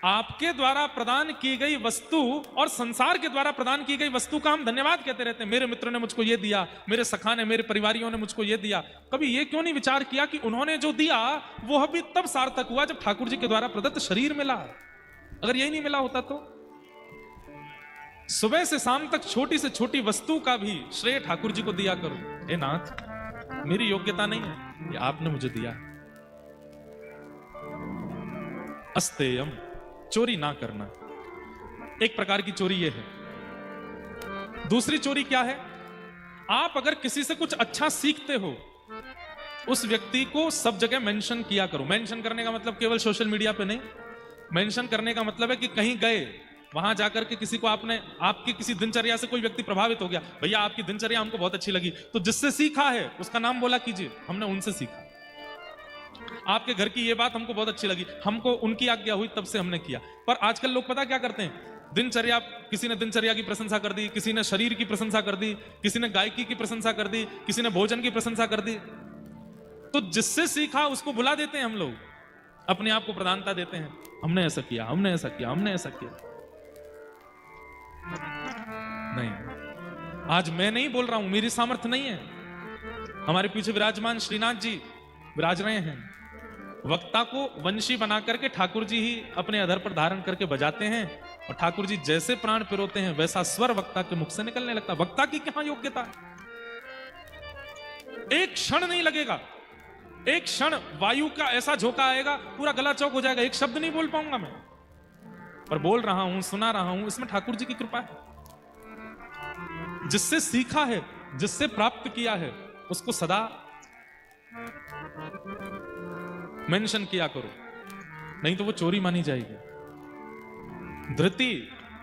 आपके द्वारा प्रदान की गई वस्तु और संसार के द्वारा प्रदान की गई वस्तु का हम धन्यवाद कहते रहते हैं। मेरे मित्रों ने मुझको ये दिया, मेरे सखा ने, मेरे परिवारियों ने मुझको ये दिया। कभी ये क्यों नहीं विचार किया कि उन्होंने जो दिया वो अभी तब सार्थक हुआ जब ठाकुर जी के द्वारा प्रदत्त शरीर मिला। अगर यही नहीं मिला होता तो? सुबह से शाम तक छोटी से छोटी वस्तु का भी श्रेय ठाकुर जी को दिया करो। हे नाथ, मेरी योग्यता नहीं है, ये आपने मुझे दिया। अस्तेयम, चोरी ना करना, एक प्रकार की चोरी यह है। दूसरी चोरी क्या है? आप अगर किसी से कुछ अच्छा सीखते हो, उस व्यक्ति को सब जगह मेंशन किया करो। मेंशन करने का मतलब केवल सोशल मीडिया पे नहीं, मेंशन करने का मतलब है कि कहीं गए, वहां जाकर के किसी को आपकी किसी दिनचर्या से कोई व्यक्ति प्रभावित हो गया, भैया आपकी दिनचर्या हमको बहुत अच्छी लगी, तो जिससे सीखा है उसका नाम बोला कीजिए, हमने उनसे सीखा। आपके घर की ये बात हमको बहुत अच्छी लगी, हमको उनकी आज्ञा हुई तब से हमने किया। पर आजकल लोग पता क्या करते हैं? दिनचर्या, किसी ने दिनचर्या की प्रशंसा कर दी, किसी ने शरीर की प्रशंसा कर दी, किसी ने गायकी की प्रशंसा कर दी, किसी ने भोजन की प्रशंसा कर दी। तो जिससे सीखा उसको भुला देते हैं हम लोग, अपने आप को प्रधानता देते हैं, हमने ऐसा किया, हमने ऐसा किया, हमने ऐसा किया। नहीं, आज मैं नहीं बोल रहा हूं, मेरी सामर्थ्य नहीं है। हमारे पीछे विराजमान श्रीनाथ जी विराज रहे हैं। वक्ता को वंशी बना करके ठाकुर जी ही अपने अधर पर धारण करके बजाते हैं, और ठाकुर जी जैसे प्राण पिरोते हैं वैसा स्वर वक्ता के मुख से निकलने लगता। वक्ता की क्या योग्यता है? एक क्षण नहीं लगेगा, एक क्षण वायु का ऐसा झोंका आएगा, पूरा गला चौक हो जाएगा, एक शब्द नहीं बोल पाऊंगा मैं, पर बोल रहा हूं, सुना रहा हूं। इसमें ठाकुर जी की कृपा है। जिससे सीखा है, जिससे प्राप्त किया है, उसको सदा मेंशन किया करो, नहीं तो वो चोरी मानी जाएगी। धृति,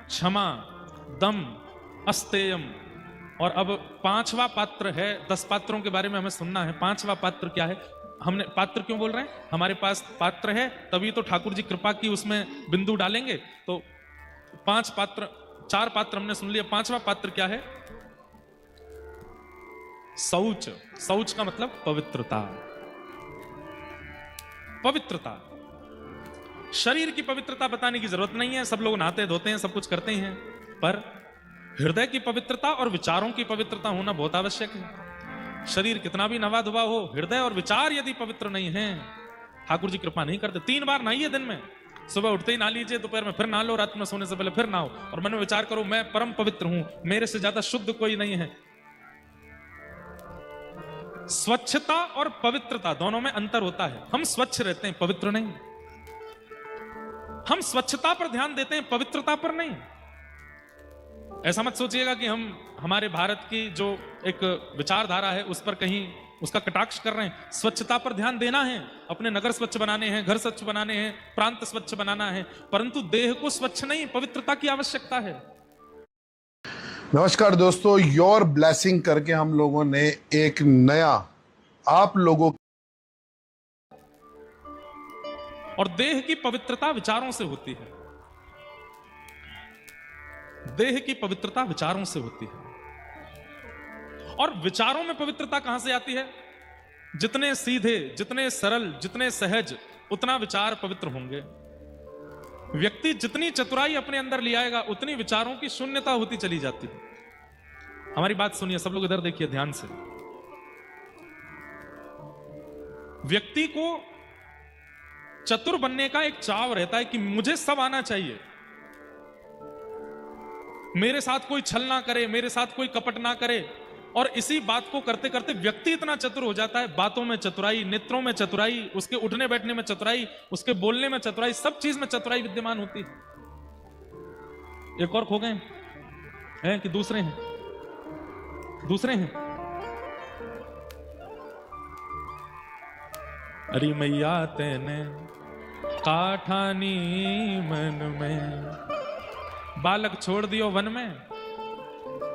क्षमा, दम, अस्तेयम। और अब 5वां पात्र है। 10 पात्रों के बारे में हमें सुनना है। 5वां पात्र क्या है? हमने पात्र क्यों बोल रहे हैं? हमारे पास पात्र है तभी तो ठाकुर जी कृपा की उसमें बिंदु डालेंगे। तो 4 पात्र हमने सुन लिया। 5वां पात्र क्या है? शौच। शौच का मतलब पवित्रता। पवित्रता, शरीर की पवित्रता बताने की जरूरत नहीं है, सब लोग नहाते धोते हैं, सब कुछ करते हैं, पर हृदय की पवित्रता और विचारों की पवित्रता होना बहुत आवश्यक है। शरीर कितना भी नवा धुआ हो, हृदय और विचार यदि पवित्र नहीं है, ठाकुर जी कृपा नहीं करते। 3 बार नहाइए दिन में, सुबह उठते ही नहा लीजिए, दोपहर में फिर नहा लो, रात में सोने से पहले फिर नहाओ, और मन में विचार करो मैं परम पवित्र हूं, मेरे से ज्यादा शुद्ध कोई नहीं है। स्वच्छता और पवित्रता दोनों में अंतर होता है। हम स्वच्छ रहते हैं, पवित्र नहीं। हम स्वच्छता पर ध्यान देते हैं, पवित्रता पर नहीं। ऐसा मत सोचिएगा कि हम हमारे भारत की जो एक विचारधारा है उस पर कहीं उसका कटाक्ष कर रहे हैं। स्वच्छता पर ध्यान देना है, अपने नगर स्वच्छ बनाने हैं, घर स्वच्छ बनाने हैं, प्रांत स्वच्छ बनाना है, परंतु देह को स्वच्छ नहीं, पवित्रता की आवश्यकता है। नमस्कार दोस्तों, योर ब्लेसिंग करके हम लोगों ने एक नया आप लोगों और देह की पवित्रता विचारों से होती है। देह की पवित्रता विचारों से होती है। और विचारों में पवित्रता कहां से आती है? जितने सीधे, जितने सरल, जितने सहज, उतना विचार पवित्र होंगे। व्यक्ति जितनी चतुराई अपने अंदर ले आएगा, उतनी विचारों की शून्यता होती चली जाती है। हमारी बात सुनिए, सब लोग इधर देखिए ध्यान से। व्यक्ति को चतुर बनने का एक चाव रहता है कि मुझे सब आना चाहिए, मेरे साथ कोई छल ना करे, मेरे साथ कोई कपट ना करे, और इसी बात को करते करते व्यक्ति इतना चतुर हो जाता है, बातों में चतुराई, नेत्रों में चतुराई, उसके उठने बैठने में चतुराई, उसके बोलने में चतुराई, सब चीज में चतुराई विद्यमान होती है। एक और खो गए हैं कि दूसरे हैं? दूसरे हैं। अरे मैया तेने काठानी मन में, बालक छोड़ दियो वन में।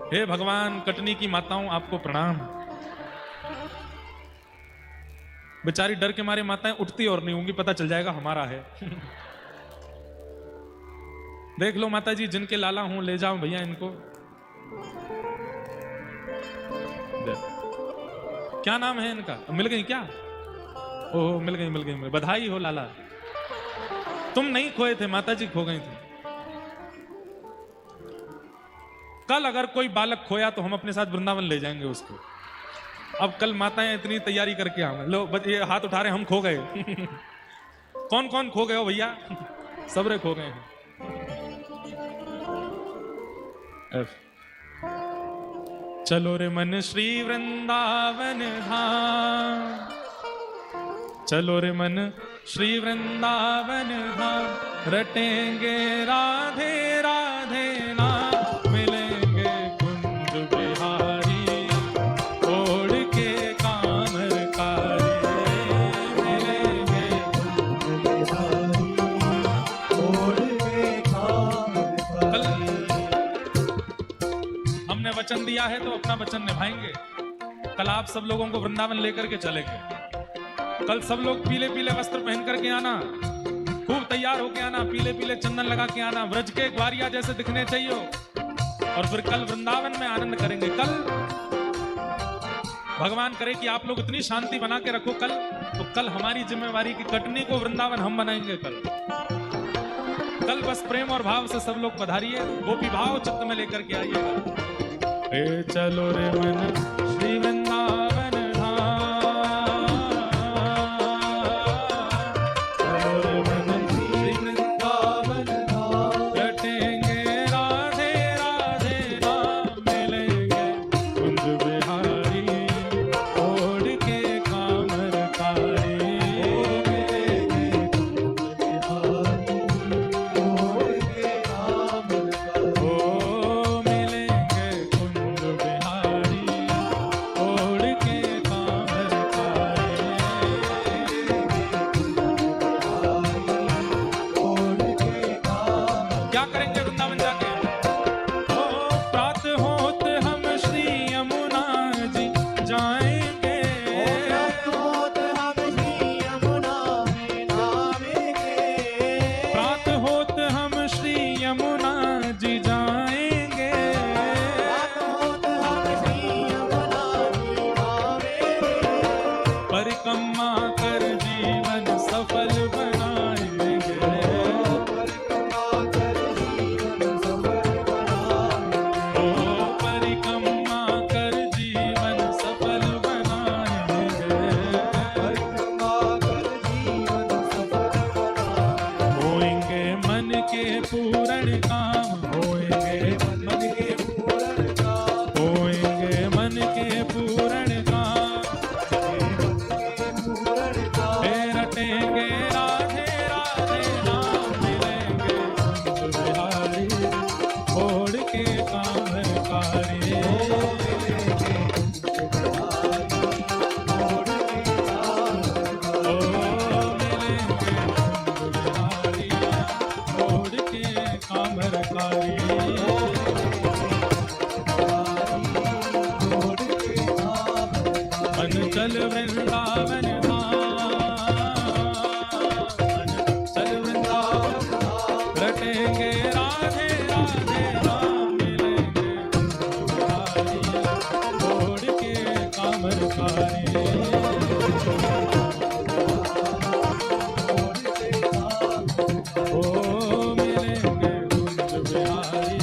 हे भगवान, कटनी की माताओं आपको प्रणाम। बेचारी डर के मारे माताएं उठती और नहीं होंगी, पता चल जाएगा हमारा है। देख लो माता जी, जिनके लाला हूं ले जाओ भैया इनको। क्या नाम है इनका? मिल गई क्या? ओह मिल गई, मिल गई, बधाई हो लाला। तुम नहीं खोए थे, माता जी खो गई थी। कल अगर कोई बालक खोया तो हम अपने साथ वृंदावन ले जाएंगे उसको। अब कल माताएं इतनी तैयारी करके आऊंगे। लो ये हाथ उठा रहे, हम खो गए। कौन कौन खो गए हो भैया? सबरे खो गए हैं। चलो रे मन श्री वृंदावन धाम, चलो रे मन श्री वृंदावन धाम, रटेंगे राधे राधे नाम, मिलेंगे कुंज बिहारी, ओढ़ के कामर कारी, मिलेंगे कुंज बिहारी, ओढ़ के कामर कारी। हमने वचन दिया है तो अपना वचन निभाएंगे। कल आप सब लोगों को वृंदावन लेकर के चलेंगे। कल सब लोग पीले पीले वस्त्र पहन करके आना, खूब तैयार होके आना, पीले पीले चंदन लगा के आना, व्रज के ग्वारिया जैसे दिखने चाहिए। और फिर कल वृंदावन में आनंद करेंगे। कल भगवान करे कि आप लोग इतनी शांति बना के रखो कल, तो कल हमारी जिम्मेवारी की कटनी को वृंदावन हम बनाएंगे। कल बस प्रेम और भाव से सब लोग पधारिए, गोपी भाव चित्त में लेकर के आइएगा। चलो रे मन श्री वृंदावन चल वृंदावन चल वृंदावन रटेंगे राधे राधे राम मिलेंगे छोड़ के कामर कारी ओ मिलेंगे कुंज बिहारी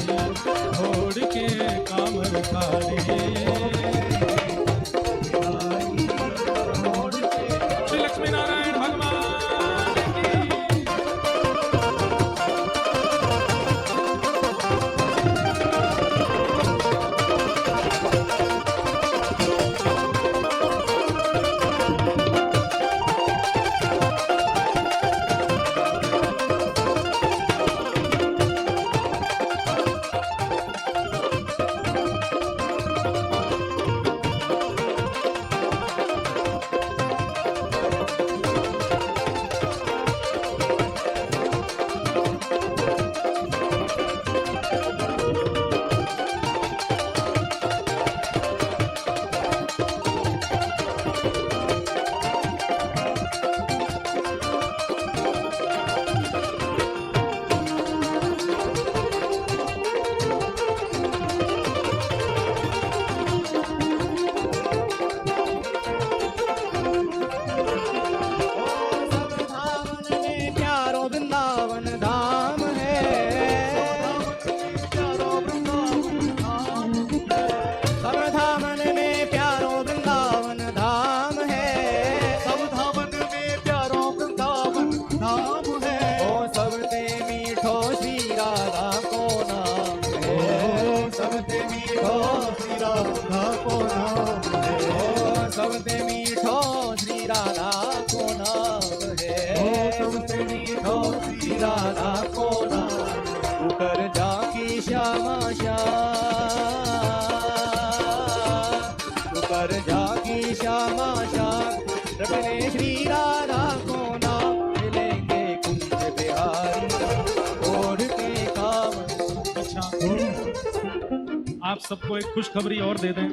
आप सबको एक खुशखबरी और दे दें,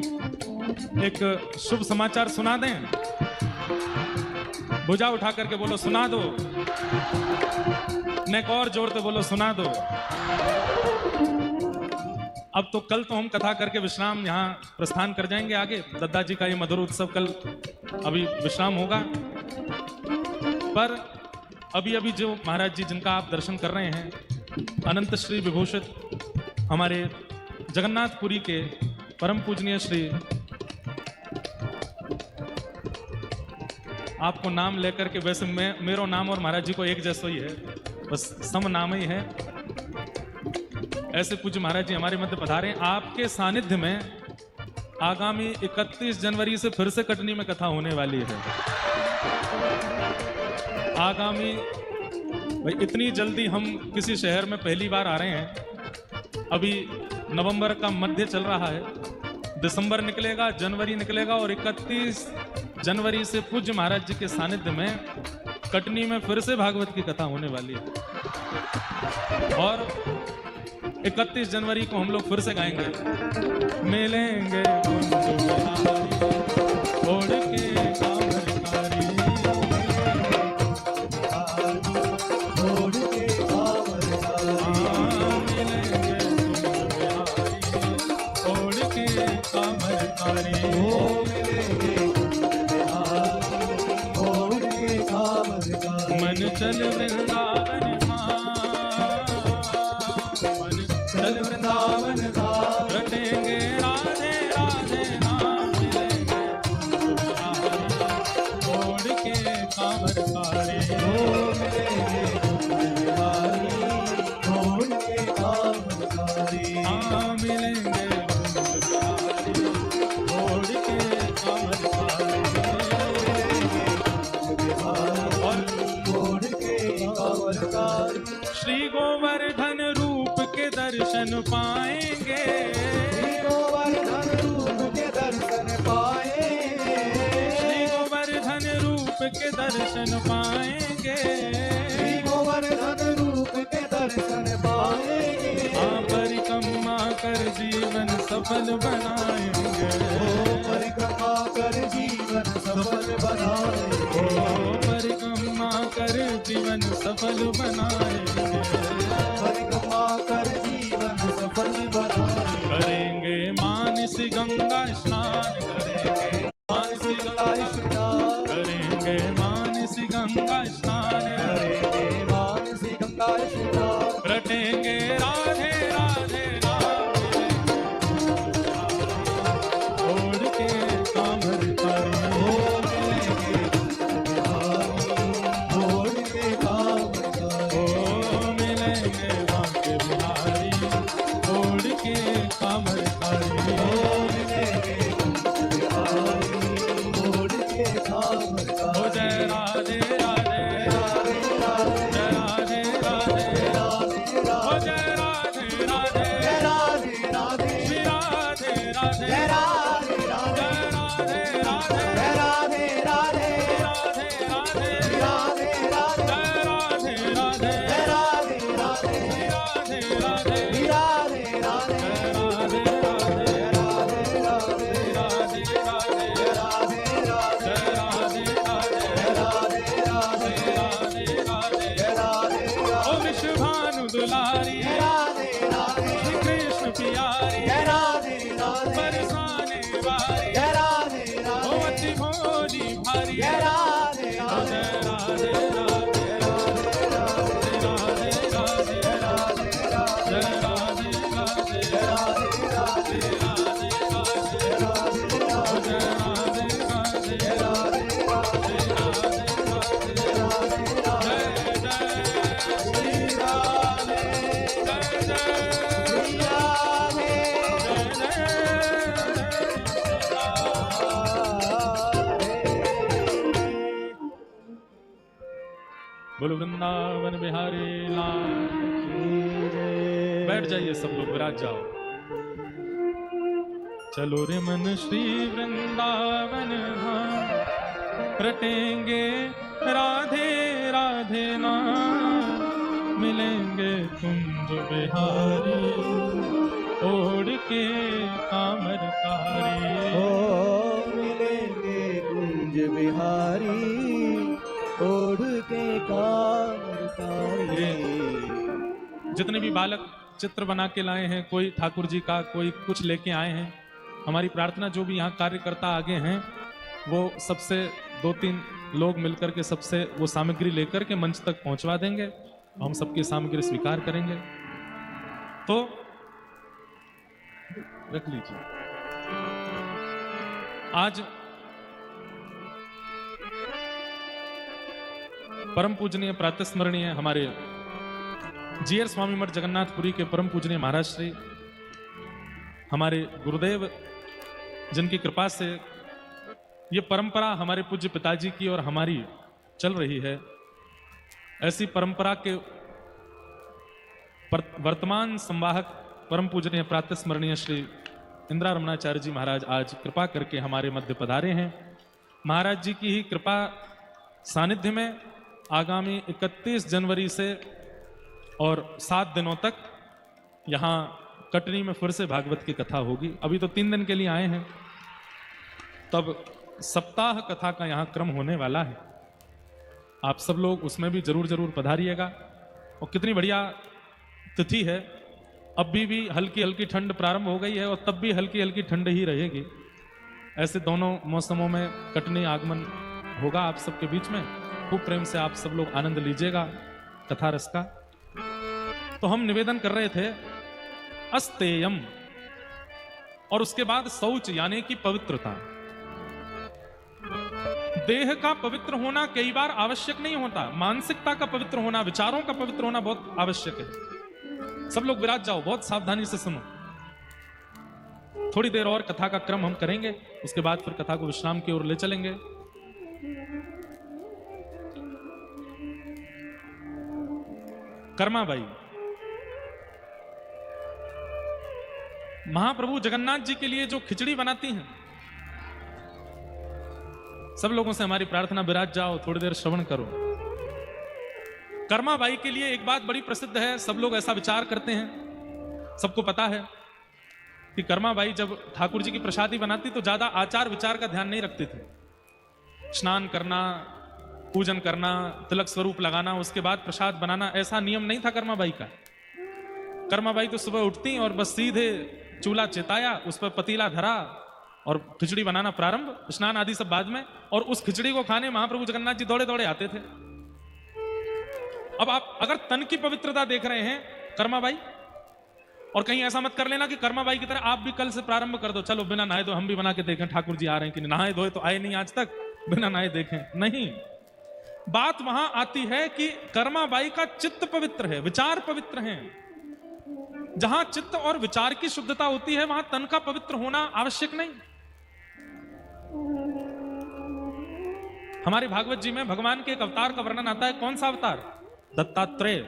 एक शुभ समाचार सुना दें। भुजा उठा करके बोलो सुना दो, नेक और जोड़ते बोलो सुना दो। अब तो कल तो हम कथा करके विश्राम यहाँ प्रस्थान कर जाएंगे आगे। दद्दा जी का ये मधुर उत्सव कल अभी विश्राम होगा, पर अभी अभी जो महाराज जी जिनका आप दर्शन कर रहे हैं, अनंत श्री विभूषित हमारे जगन्नाथपुरी के परम पूजनीय श्री, आपको नाम लेकर के, वैसे मेरा नाम और महाराज जी को एक जैसा ही है, बस सम नाम ही है। ऐसे पूज्य महाराज जी हमारे मध्य पधारे। आपके सानिध्य में आगामी 31 जनवरी से फिर से कटनी में कथा होने वाली है। आगामी भाई इतनी जल्दी हम किसी शहर में पहली बार आ रहे हैं। अभी नवंबर का मध्य चल रहा है, दिसंबर निकलेगा, जनवरी निकलेगा और 31 जनवरी से पूज्य महाराज जी के सानिध्य में कटनी में फिर से भागवत की कथा होने वाली है। और 31 जनवरी को हम लोग फिर से गाएंगे, मिलेंगे छोड़ के कामरकारी, छोड़ के मिलेंगे छोड़ के कामरकारी, मन चल वृंदावन चल वृंदावन रटेंगे राधे राधे नाम, छोड़ के कामरकारी, छोड़ के कामरकारी, हाँ मिलेंगे छोड़ के कामरकारी, और छोड़ के कामरकारी। श्री गोवर्धन रूप के दर्शन पाएंगे, श्री गोवर्धन रूप के दर्शन पाएंगे, श्री गोवर्धन रूप के दर्शन पाएंगे, श्री गोवर्धन रूप के दर्शन पाएंगे। परिक्रमा कर जीवन सफल बनाएंगे, परिक्रमा कर जीवन सफल बनाएंगे, परिक्रमा कर जीवन सफल बनाएंगे, परिक्रमा कर जीवन सफल बनाएंगे। करेंगे मानस गंगा स्नान, करेंगे मानस गंगा स्नान, करेंगे मानस गंगा स्नान, करेंगे मानसी गंगा स्नान, रटेंगे राधे राधे नाम, छोड़ के कामरकारी, छोड़ के कामरकारी, ओ मिलेंगे बांके बिहारी, छोड़ के कामरकारी, छोड़ के कामरकारी। ओ जय राधे राधे, जय राधे राधे, ओ जय राधे राधे, श्री राधे राधे, जय राधे राधे, राधे राधे, जय राधे राधे, श्री राधे राधे, जय राधे राधे, जय राधे ओ विश्वभानु दुलारी, श्री कृष्ण प्यारी, बरसाने वारी, ओ अति भोली भारी, ओ जय राधे राधे, राधे राधे, जय राधे राधे, बोलो वृंदावन बिहारी लाल। बैठ जाइए सब लोग, विराज जाओ। चलो रे मन श्री वृंदावन धाम, रटेंगे राधे राधे नाम, मिलेंगे कुंज बिहारी, ओढ़ के कामर कारी। ओ मिलेंगे कुंज बिहारी ओढ़ के कामरकारी। जितने भी बालक चित्र बना के लाए हैं, कोई ठाकुर जी का, कोई कुछ लेके आए हैं, हमारी प्रार्थना जो भी यहाँ कार्यकर्ता आगे हैं वो सबसे 2-3 लोग मिलकर के सबसे वो सामग्री लेकर के मंच तक पहुंचवा देंगे। हम सबकी सामग्री स्वीकार करेंगे। तो रख लीजिए। आज परम पूजनीय प्रातस्मरणीय हमारे जीयर स्वामी मठ जगन्नाथपुरी के परम पूजनीय महाराज श्री हमारे गुरुदेव जिनकी कृपा से ये परंपरा हमारे पूज्य पिताजी की और हमारी चल रही है, ऐसी परंपरा के वर्तमान संवाहक परम पूजनीय प्रातस्मरणीय श्री इंदिरा रमणाचार्य जी महाराज आज कृपा करके हमारे मध्य पधारे हैं। महाराज जी की ही कृपा सानिध्य में आगामी 31 जनवरी से और 7 दिनों तक यहाँ कटनी में फिर से भागवत की कथा होगी। अभी तो 3 दिन के लिए आए हैं, तब सप्ताह कथा का यहाँ क्रम होने वाला है। आप सब लोग उसमें भी जरूर जरूर पधारिएगा। और कितनी बढ़िया तिथि है। अभी भी हल्की हल्की ठंड प्रारंभ हो गई है और तब भी हल्की हल्की ठंड ही रहेगी। ऐसे दोनों मौसमों में कटनी आगमन होगा आप सबके बीच में। खूब प्रेम से आप सब लोग आनंद लीजिएगा कथा रस का। तो हम निवेदन कर रहे थे अस्तेयम, और उसके बाद शौच यानी कि पवित्रता। देह का पवित्र होना कई बार आवश्यक नहीं होता, मानसिकता का पवित्र होना, विचारों का पवित्र होना बहुत आवश्यक है। सब लोग विराज जाओ, बहुत सावधानी से सुनो। थोड़ी देर और कथा का क्रम हम करेंगे, उसके बाद फिर कथा को विश्राम की ओर ले चलेंगे। कर्माबाई महाप्रभु जगन्नाथ जी के लिए जो खिचड़ी बनाती हैं, सब लोगों से हमारी प्रार्थना, विराज जाओ, थोड़ी देर श्रवण करो। कर्माबाई के लिए एक बात बड़ी प्रसिद्ध है, सब लोग ऐसा विचार करते हैं, सबको पता है कि कर्माबाई जब ठाकुर जी की प्रसादी बनाती तो ज्यादा आचार विचार का ध्यान नहीं रखती थी। स्नान करना, पूजन करना, तिलक स्वरूप लगाना, उसके बाद प्रसाद बनाना, ऐसा नियम नहीं था कर्माबाई का। कर्माबाई तो सुबह उठती और बस सीधे चूल्हा चिताया, उस पर पतीला धरा और खिचड़ी बनाना प्रारंभ, स्नान आदि सब बाद में। और उस खिचड़ी को खाने महाप्रभु जगन्नाथ जी दौड़े दौड़े आते थे। अब आप अगर तन की पवित्रता देख रहे हैं कर्माबाई, और कहीं ऐसा मत कर लेना कि कर्माबाई की तरह आप भी कल से प्रारंभ कर दो, चलो बिना नहाए धोए हम भी बना के देखें ठाकुर जी आ रहे हैं कि नहीं। नहाए धोए तो आए नहीं आज तक, बिना नहाए देखें नहीं। बात वहां आती है कि कर्माबाई का चित्त पवित्र है, विचार पवित्र हैं। जहां चित्त और विचार की शुद्धता होती है वहां तन का पवित्र होना आवश्यक नहीं। हमारे भागवत जी में भगवान के एक अवतार का वर्णन आता है। कौन सा अवतार? दत्तात्रेय,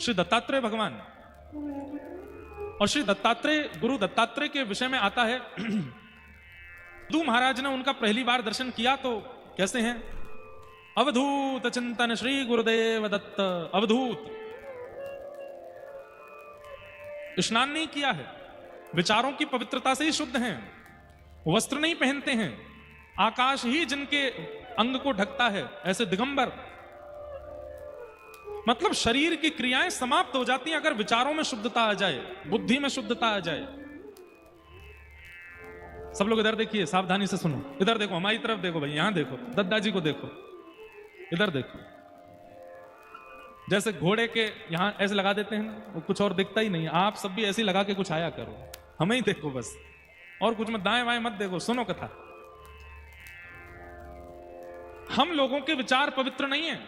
श्री दत्तात्रेय भगवान। और श्री दत्तात्रेय, गुरु दत्तात्रेय के विषय में आता है, यदु महाराज ने उनका पहली बार दर्शन किया तो कैसे हैं? अवधूत चिंतन श्री गुरुदेव दत्त। अवधूत, स्नान नहीं किया है, विचारों की पवित्रता से ही शुद्ध हैं, वस्त्र नहीं पहनते हैं, आकाश ही जिनके अंग को ढकता है, ऐसे दिगंबर। मतलब शरीर की क्रियाएं समाप्त हो जाती हैं अगर विचारों में शुद्धता आ जाए, बुद्धि में शुद्धता आ जाए। सब लोग इधर देखिए, सावधानी से सुनो। इधर देखो, हमारी तरफ देखो भाई, यहां देखो, दद्दा जी को देखो, इधर देखो। जैसे घोड़े के यहां ऐसे लगा देते हैं, वो कुछ और दिखता ही नहीं। आप सब भी ऐसे लगा के कुछ आया करो, हमें ही देखो बस, और कुछ मत, दाएं बाएं मत देखो, सुनो कथा। हम लोगों के विचार पवित्र नहीं है,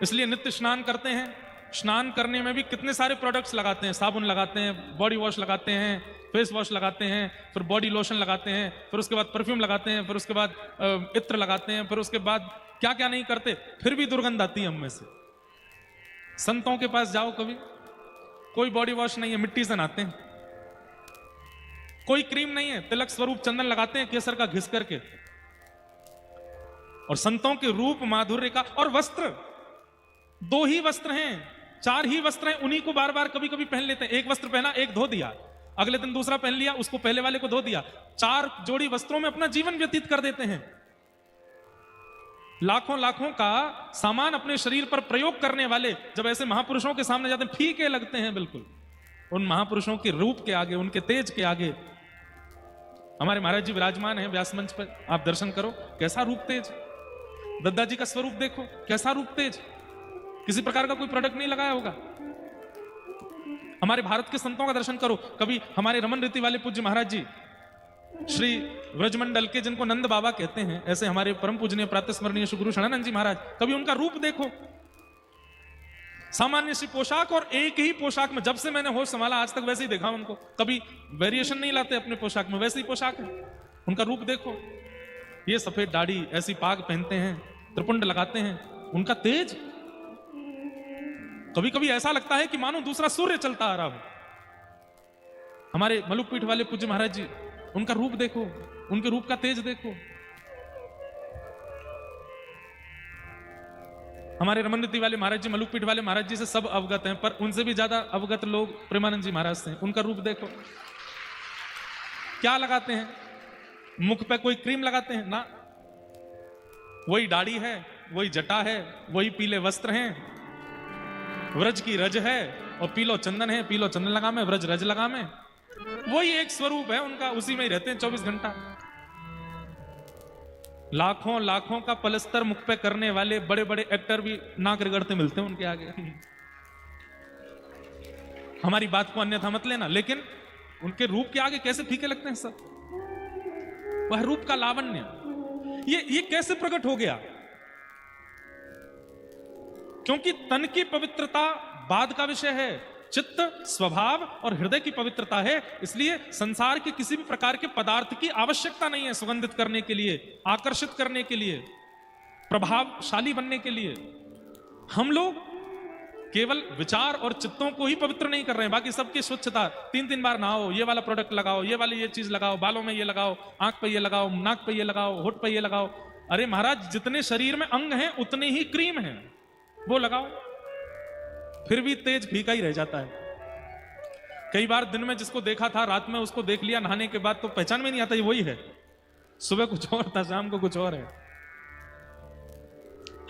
इसलिए नित्य स्नान करते हैं। स्नान करने में भी कितने सारे प्रोडक्ट्स लगाते हैं, साबुन लगाते हैं, बॉडी वॉश लगाते हैं, फेस वॉश लगाते हैं, फिर बॉडी लोशन लगाते हैं, फिर उसके बाद परफ्यूम लगाते हैं, फिर उसके बाद इत्र लगाते हैं, फिर उसके बाद क्या क्या नहीं करते, फिर भी दुर्गंध आती है हम में से। संतों के पास जाओ कभी, कोई बॉडी वॉश नहीं है, मिट्टी से नहाते हैं, कोई क्रीम नहीं है, तिलक स्वरूप चंदन लगाते हैं केसर का घिस करके। और संतों के रूप माधुर्य का, और वस्त्र, 2 ही वस्त्र हैं, 4 ही वस्त्र हैं, उन्हीं को बार बार कभी कभी पहन लेते हैं। एक वस्त्र पहना, एक धो दिया, अगले दिन दूसरा पहन लिया, उसको पहले वाले को धो दिया। 4 जोड़ी वस्त्रों में अपना जीवन व्यतीत कर देते हैं। लाखों लाखों का सामान अपने शरीर पर प्रयोग करने वाले जब ऐसे महापुरुषों के सामने जाते हैं, फीके लगते हैं बिल्कुल। उन महापुरुषों के रूप के आगे, उनके तेज के आगे। हमारे महाराज जी विराजमान हैं व्यास मंच पर, आप दर्शन करो, कैसा रूप तेज। दद्दा जी का स्वरूप देखो, कैसा रूप तेज, किसी प्रकार का कोई प्रोडक्ट नहीं लगाया होगा। हमारे भारत के संतों का दर्शन करो, कभी हमारे रमन रीति वाले पूज्य महाराज जी श्री व्रजमंडल के, जिनको नंद बाबा कहते हैं, ऐसे हमारे परम पूजनीय प्रातस्मरणीय गुरु शरणानंद जी महाराज, कभी उनका रूप देखो, सामान्य सी पोशाक और एक ही पोशाक में, जब से मैंने होश संभाला आज तक वैसे ही देखा उनको, कभी वेरिएशन नहीं लाते अपने पोशाक में, वैसी पोशाक है। उनका रूप देखो, ये सफेद दाढ़ी, ऐसी पाग पहनते हैं, त्रिपुंड लगाते हैं, उनका तेज कभी कभी ऐसा लगता है कि मानो दूसरा सूर्य चलता आ रहा हो। हमारे मलुक पीठ वाले पूज्य महाराज जी, उनका रूप देखो, उनके रूप का तेज देखो। हमारे रमनती वाले महाराज जी, मलुक पीठ वाले महाराज जी से सब अवगत हैं, पर उनसे भी ज्यादा अवगत लोग प्रेमानंद जी महाराज से हैं। उनका रूप देखो, क्या लगाते हैं, मुख पे कोई क्रीम लगाते हैं ना, वही दाढ़ी है, वही जटा है, वही पीले वस्त्र हैं, व्रज की रज है और पीलो चंदन है, पीलो चंदन लगा में, व्रज रज लगा में, वही एक स्वरूप है उनका, उसी में ही रहते हैं 24 घंटा। लाखों लाखों का पलस्तर मुख पे करने वाले बड़े बड़े एक्टर भी नाक रगड़ते मिलते हैं उनके आगे। हमारी बात को अन्यथा मत लेना, लेकिन उनके रूप के आगे कैसे फीके लगते हैं सब। वह रूप का लावण्य, ये कैसे प्रकट हो गया? क्योंकि तन की पवित्रता बाद का विषय है, चित्त, स्वभाव और हृदय की पवित्रता है। इसलिए संसार के किसी भी प्रकार के पदार्थ की आवश्यकता नहीं है सुगंधित करने के लिए, आकर्षित करने के लिए, प्रभावशाली बनने के लिए। हम लोग केवल विचार और चित्तों को ही पवित्र नहीं कर रहे हैं, बाकी सबकी स्वच्छता, 3-3 बार नहाओ, ये वाला प्रोडक्ट लगाओ, ये वाली ये चीज लगाओ, बालों में ये लगाओ, आंख पे ये लगाओ, नाक पे ये लगाओ, होठ पे ये लगाओ। अरे महाराज, जितने शरीर में अंग हैं उतने ही क्रीम हैं, वो लगाओ, फिर भी तेज फीका ही रह जाता है। कई बार दिन में जिसको देखा था, रात में उसको देख लिया नहाने के बाद, तो पहचान में नहीं आता ये वही है। सुबह कुछ और था, शाम को कुछ और है।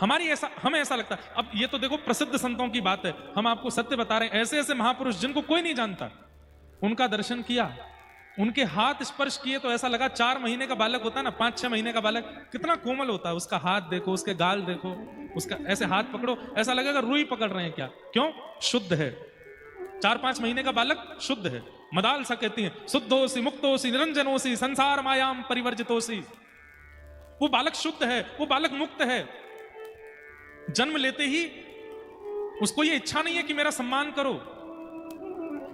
हमें ऐसा लगता है। अब ये तो देखो प्रसिद्ध संतों की बात है, हम आपको सत्य बता रहे हैं। ऐसे ऐसे महापुरुष जिनको कोई नहीं जानता, उनका दर्शन किया, उनके हाथ स्पर्श किए तो ऐसा लगा 4 महीने का बालक होता है ना, 5-6 महीने का बालक, कितना कोमल होता है। उसका हाथ देखो, उसके गाल देखो, उसका ऐसे हाथ पकड़ो, ऐसा लगेगा रुई पकड़ रहे हैं क्या। क्यों? शुद्ध है। 4-5 महीने का बालक शुद्ध है। मदाल सा कहती है, शुद्धोसी मुक्तोसी निरंजनोसी संसार मायाम परिवर्जितोसी। वो बालक शुद्ध है, वो बालक मुक्त है। जन्म लेते ही उसको ये इच्छा नहीं है कि मेरा सम्मान करो,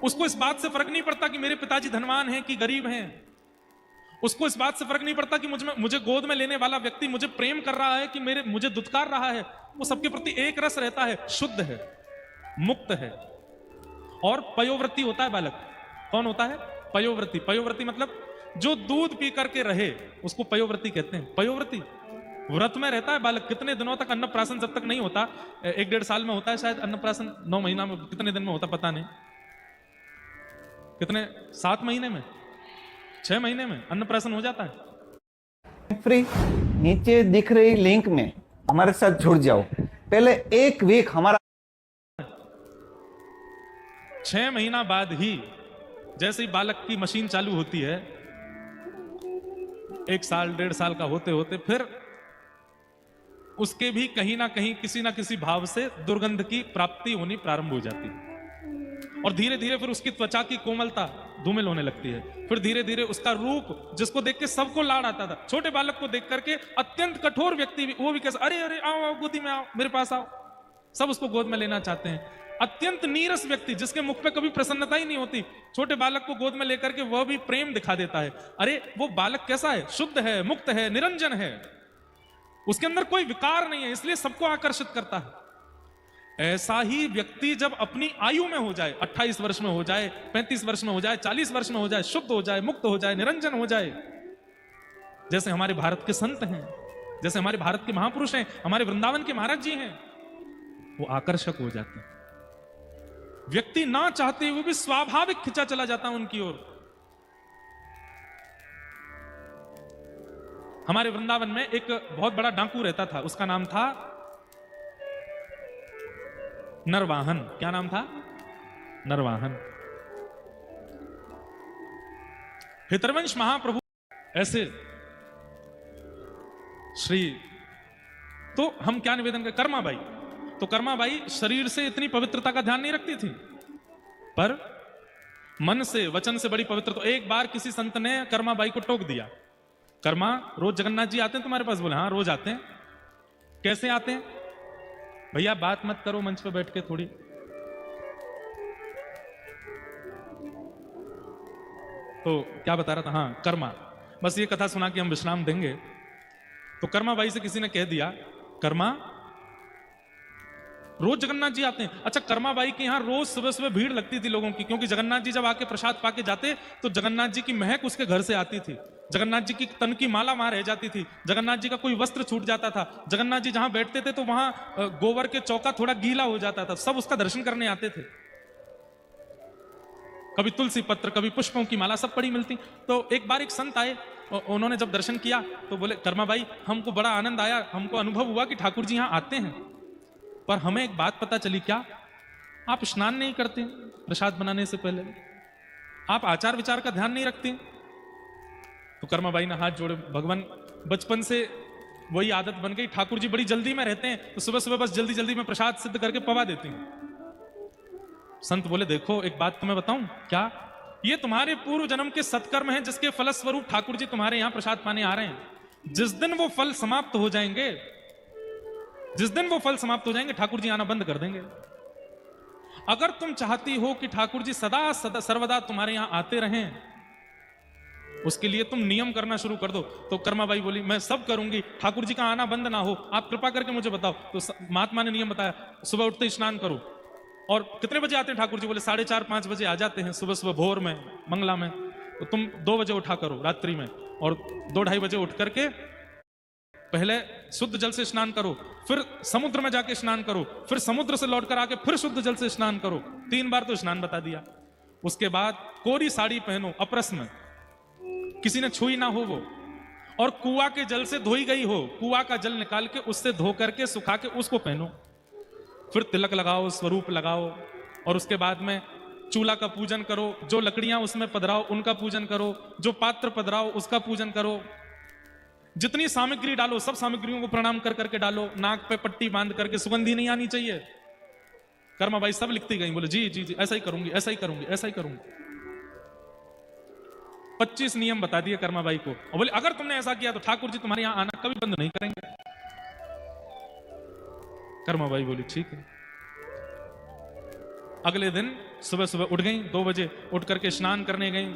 उसको इस बात से फर्क नहीं पड़ता कि मेरे पिताजी धनवान हैं कि गरीब हैं, उसको इस बात से फर्क नहीं पड़ता कि मुझे गोद में लेने वाला व्यक्ति मुझे प्रेम कर रहा है कि मुझे दुत्कार रहा है। वो सबके प्रति एक रस रहता है, शुद्ध है, मुक्त है। और पयोवृत्ति होता है बालक। कौन होता है? पयोवृत्ति। पयोवृत्ति मतलब जो दूध पी करके रहे उसको पयोवृत्ति कहते हैं। पयोवृत्ति व्रत में रहता है बालक। कितने दिनों तक अन्नप्राशन जब तक नहीं होता, 1-1.5 साल में होता है शायद अन्नप्राशन, 9 महीना में, कितने दिन में होता पता नहीं, कितने 7 महीने में, 6 महीने में अन्नप्राशन हो जाता है। फ्री नीचे दिख रही लिंक में हमारे साथ जुड़ जाओ। पहले 1 वीक हमारा 6 महीना बाद ही जैसे ही बालक की मशीन चालू होती है, 1 साल 1.5 साल का होते होते फिर उसके भी कहीं ना कहीं किसी ना किसी भाव से दुर्गंध की प्राप्ति होनी प्रारंभ हो जाती है। और धीरे धीरे फिर उसकी त्वचा की कोमलता धूमिल होने लगती है। फिर धीरे धीरे उसका रूप, जिसको देख के सबको लाड़ आता था, छोटे बालक को देख करके अत्यंत कठोर व्यक्ति भी, वो भी कैसा, अरे अरे आओ आओ गोदी में आओ, मेरे पास आओ, सब उसको गोद में लेना चाहते हैं। अत्यंत नीरस व्यक्ति जिसके मुख पे कभी प्रसन्नता ही नहीं होती, छोटे बालक को गोद में लेकर के वह भी प्रेम दिखा देता है। अरे वो बालक कैसा है? शुद्ध है, मुक्त है, निरंजन है, उसके अंदर कोई विकार नहीं है, इसलिए सबको आकर्षित करता है। ऐसा ही व्यक्ति जब अपनी आयु में हो जाए, 28 वर्ष में हो जाए, 35 वर्ष में हो जाए, 40 वर्ष में हो जाए, शुद्ध हो जाए, मुक्त हो जाए, निरंजन हो जाए, जैसे हमारे भारत के संत हैं, जैसे हमारे भारत के महापुरुष हैं, हमारे वृंदावन के महाराज जी हैं, वो आकर्षक हो जाते हैं। व्यक्ति ना चाहते हुए भी स्वाभाविक खिंचा चला जाता उनकी ओर। हमारे वृंदावन में एक बहुत बड़ा डाकू रहता था, उसका नाम था नरवाहन। क्या नाम था? नरवाहन। हितरवंश महाप्रभु ऐसे श्री, तो हम क्या निवेदन करें? कर्माबाई, तो कर्माबाई शरीर से इतनी पवित्रता का ध्यान नहीं रखती थी, पर मन से वचन से बड़ी पवित्र। तो एक बार किसी संत ने कर्माबाई को टोक दिया, कर्मा रोज जगन्नाथ जी आते हैं तुम्हारे पास? बोले हाँ रोज आते हैं। कैसे आते हैं? भैया बात मत करो मंच पे बैठ के थोड़ी। तो क्या बता रहा था? हाँ कर्मा, बस ये कथा सुना कि हम विश्राम देंगे। तो कर्मा बाई से किसी ने कह दिया, कर्मा रोज जगन्नाथ जी आते हैं? अच्छा, कर्मा बाई के यहाँ रोज सुबह सुबह भीड़ लगती थी लोगों की, क्योंकि जगन्नाथ जी जब आके प्रसाद पाके जाते तो जगन्नाथ जी की महक उसके घर से आती थी, जगन्नाथ जी की तन की माला वहां रह जाती थी, जगन्नाथ जी का कोई वस्त्र छूट जाता था, जगन्नाथ जी जहां बैठते थे तो वहां गोबर के चौका थोड़ा गीला हो जाता था, सब उसका दर्शन करने आते थे। कभी तुलसी पत्र, कभी पुष्पों की माला, सब पड़ी मिलती। तो एक बार एक संत आए, उन्होंने जब दर्शन किया तो बोले, कर्मा बाई हमको बड़ा आनंद आया, हमको अनुभव हुआ कि ठाकुर जी यहाँ आते हैं, पर हमें एक बात पता चली। क्या? आप स्नान नहीं करते प्रसाद बनाने से पहले? आप आचार विचार का ध्यान नहीं रखते? तो कर्मा बाई ने हाथ जोड़े, भगवान बचपन से वही आदत बन गई, ठाकुर जी बड़ी जल्दी में रहते हैं तो सुबह सुबह बस जल्दी जल्दी में प्रसाद सिद्ध करके पवा देते हैं। संत बोले, देखो एक बात तुम्हें बताऊं। क्या? ये तुम्हारे पूर्व जन्म के सत्कर्म हैं, जिसके फलस्वरूप ठाकुर जी तुम्हारे यहां प्रसाद पाने आ रहे हैं। जिस दिन वो फल समाप्त हो जाएंगे, जिस दिन वो फल समाप्त हो जाएंगे, ठाकुर जी आना बंद कर देंगे। अगर तुम चाहती हो कि ठाकुर जी सदा सदा सर्वदा तुम्हारे यहां आते रहें, उसके लिए तुम नियम करना शुरू कर दो। तो कर्माबाई बोली, मैं सब करूंगी, ठाकुर जी का आना बंद ना हो, आप कृपा करके मुझे बताओ। तो महात्मा ने नियम बताया, सुबह उठते स्नान करो। और कितने बजे आते हैं ठाकुर जी? बोले 4:30-5 बजे आ जाते हैं, सुबह सुबह भोर में, मंगला में। तो तुम 2 बजे उठा करो रात्रि में, और 2-2:30 बजे उठ करके पहले शुद्ध जल से स्नान करो, फिर समुद्र में जाके स्नान करो, फिर समुद्र से लौटकर आके फिर शुद्ध जल से स्नान करो। 3 बार तो स्नान बता दिया। उसके बाद कोरी साड़ी पहनो, अपरस में, किसी ने छुई ना हो वो, और कुआ के जल से धोई गई हो, कुआ का जल निकाल के उससे धो करके सुखा के उसको पहनो। फिर तिलक लगाओ, स्वरूप लगाओ, और उसके बाद में चूल्हा का पूजन करो, जो लकड़ियां उसमें पधराओ उनका पूजन करो, जो पात्र पधराओ उसका पूजन करो, जितनी सामग्री डालो सब सामग्रियों को प्रणाम कर करके डालो, नाक पे पट्टी बांध करके, सुगंधी नहीं आनी चाहिए। कर्मा बाई सब लिखती गई, बोले जी जी जी ऐसा ही करूंगी, ऐसा ही करूंगी, ऐसा ही करूंगी। 25 नियम बता दिए कर्मा बाई को, और बोले अगर तुमने ऐसा किया तो ठाकुर जी तुम्हारे यहां आना कभी बंद नहीं करेंगे। कर्मा बाई बोली ठीक है। अगले दिन सुबह सुबह उठ गई, 2 बजे उठ करके स्नान करने गई,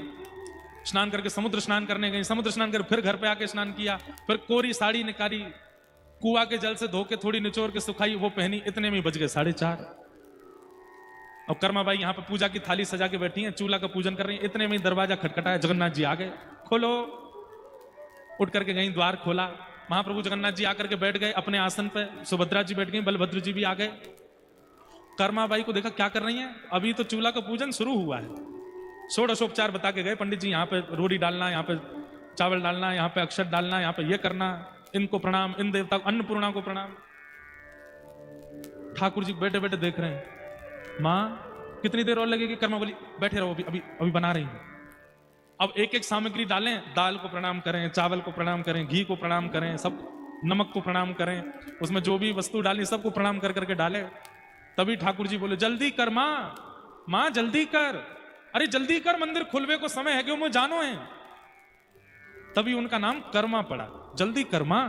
स्नान करके समुद्र स्नान करने गई, समुद्र स्नान कर फिर घर पे आके स्नान किया, फिर कोरी साड़ी निकाली, कुआ के जल से धो के थोड़ी निचोड़ के सुखाई, वो पहनी। इतने में बज गए 4:30। और कर्मा बाई यहाँ पे पूजा की थाली सजा के बैठी हैं, चूल्हा का पूजन कर रही हैं। इतने में दरवाजा खटखटाया, जगन्नाथ जी आ गए, खोलो। उठ करके गई, द्वार खोला, महाप्रभु जगन्नाथ जी आकर के बैठ गए अपने आसन पे, सुभद्रा जी बैठ गई, बलभद्र जी भी आ गए। कर्मा बाई को देखा क्या कर रही हैं, अभी तो चूल्हा का पूजन शुरू हुआ है। षोडशोपचार बता के गए पंडित जी, यहाँ पे रोटी डालना, यहाँ पे चावल डालना, यहाँ पे अक्षत डालना, यहाँ पे ये करना, इनको प्रणाम, इन देवता अन्नपूर्णा को प्रणाम। ठाकुर जी बैठे बैठे देख रहे हैं, माँ कितनी देर और लगेगी? कर्मा बोली बैठे रहो, अभी अभी बना रही हूं। अब एक एक सामग्री डालें, दाल को प्रणाम करें, चावल को प्रणाम करें, घी को प्रणाम करें, सब नमक को प्रणाम करें, उसमें जो भी वस्तु डाली सबको प्रणाम कर करके डाले। तभी ठाकुर जी बोले जल्दी कर माँ जल्दी कर, अरे जल्दी कर, मंदिर खुलवे को समय है, क्यों मुझे जानो है। तभी उनका नाम कर्मा पड़ा, जल्दी कर्मा।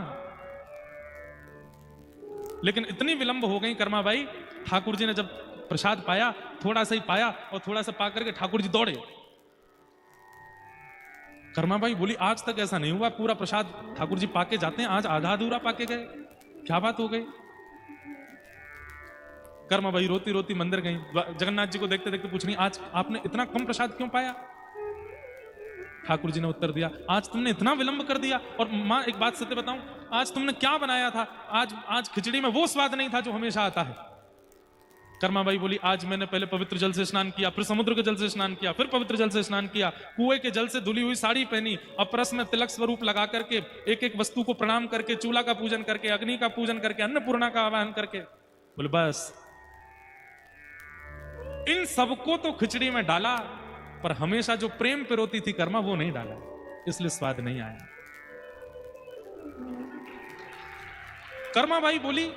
लेकिन इतनी विलंब हो गई कर्मा बाई, ठाकुर जी ने जब प्रसाद पाया, थोड़ा सा ही पाया, और थोड़ा सा पा करके ठाकुर जी दौड़े। कर्मा बाई बोली आज तक ऐसा नहीं हुआ, पूरा प्रसाद ठाकुर जी पाके जाते हैं, आज आधा अधूरा पाके गए, क्या बात हो गई। कर्मा बाई रोती रोती मंदिर गई, जगन्नाथ जी को देखते देखते पूछ रही, आज आपने इतना कम प्रसाद क्यों पाया? ठाकुर जी ने उत्तर दिया, आज तुमने इतना विलंब कर दिया। और माँ एक बात सत्य बताऊं, आज तुमने क्या बनाया था? आज खिचड़ी में वो स्वाद नहीं था जो हमेशा आता है। कर्माबाई बोली आज मैंने पहले पवित्र जल से स्नान किया, फिर समुद्र के जल से स्नान किया, फिर पवित्र जल से स्नान किया, कुएं के जल से धुली हुई साड़ी पहनी, अपरस में तिलक स्वरूप लगा करके एक एक वस्तु को प्रणाम करके, चूल्हा का पूजन करके, अग्नि का पूजन करके, अन्नपूर्णा का आवाहन करके, बोले बस इन सबको तो खिचड़ी में डाला, पर हमेशा जो प्रेम पिरोती थी कर्मा वो नहीं डाला, इसलिए स्वाद नहीं आया। कर्माबाई बोली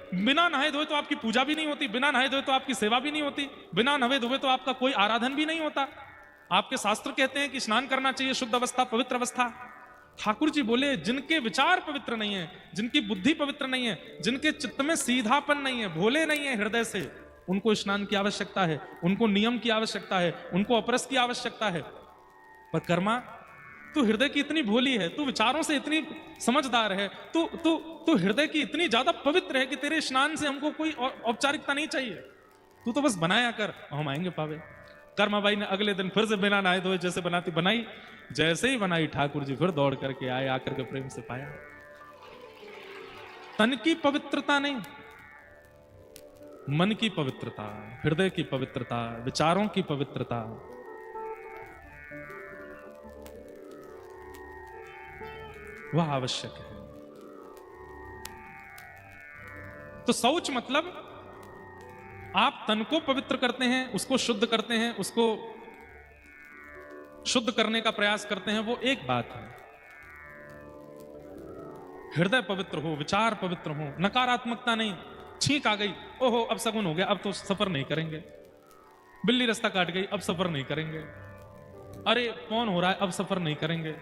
बिना नहाए धोए तो आपकी पूजा भी नहीं होती, बिना नहाए धोए तो आपकी सेवा भी नहीं होती, बिना नहाए धोए तो आपका कोई आराधन भी नहीं होता। आपके शास्त्र कहते हैं कि स्नान करना चाहिए, शुद्ध अवस्था, पवित्र अवस्था। ठाकुर जी बोले जिनके विचार पवित्र नहीं है, जिनकी बुद्धि पवित्र नहीं है, जिनके चित्त में सीधापन नहीं है, भोले नहीं है हृदय से, उनको स्नान की आवश्यकता है, उनको नियम की आवश्यकता है, उनको अपरस की आवश्यकता है। पर कर्मा तू हृदय की इतनी भोली है, तू विचारों से इतनी समझदार है, तू हृदय की इतनी ज्यादा पवित्र है कि तेरे स्नान से हमको कोई औपचारिकता नहीं चाहिए, तू तो बस बनाया कर, हम आएंगे पावे। कर्माबाई ने अगले दिन फिर से बिना नहाए धोए जैसे बनाती बनाई, जैसे ही बनाई ठाकुर जी फिर दौड़ करके आए, आकर के प्रेम से पाया। तन की पवित्रता नहीं, मन की पवित्रता, हृदय की पवित्रता, विचारों की पवित्रता, वह आवश्यक है। तो शौच मतलब आप तन को पवित्र करते हैं, उसको शुद्ध करते हैं, उसको शुद्ध करने का प्रयास करते हैं, वो एक बात है। हृदय पवित्र हो, विचार पवित्र हो, नकारात्मकता नहीं, छींक आ गई, ओहो अब सगुन हो गया, अब तो सफर नहीं करेंगे, बिल्ली रास्ता काट गई, अब सफर नहीं करेंगे, अरे कौन हो रहा है, अब सफर नहीं करेंगे।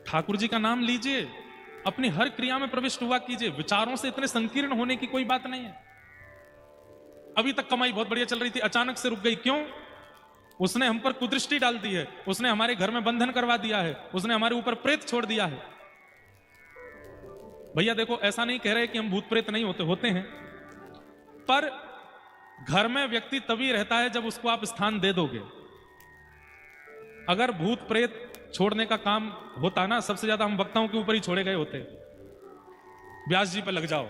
ठाकुर जी का नाम लीजिए, अपनी हर क्रिया में प्रविष्ट हुआ कीजिए, विचारों से इतने संकीर्ण होने की कोई बात नहीं है। अभी तक कमाई बहुत बढ़िया चल रही थी, अचानक से रुक गई, क्यों? उसने हम पर कुदृष्टि डाल दी है, उसने हमारे घर में बंधन करवा दिया है, उसने हमारे ऊपर प्रेत छोड़ दिया है। भैया देखो, ऐसा नहीं कह रहे कि हम भूत प्रेत नहीं होते, होते हैं, पर घर में व्यक्ति तभी रहता है जब उसको आप स्थान दे दोगे। अगर भूत प्रेत छोड़ने का काम होता ना, सबसे ज्यादा हम वक्ताओं के ऊपर ही छोड़े गए होते। व्यास जी पे लग जाओ,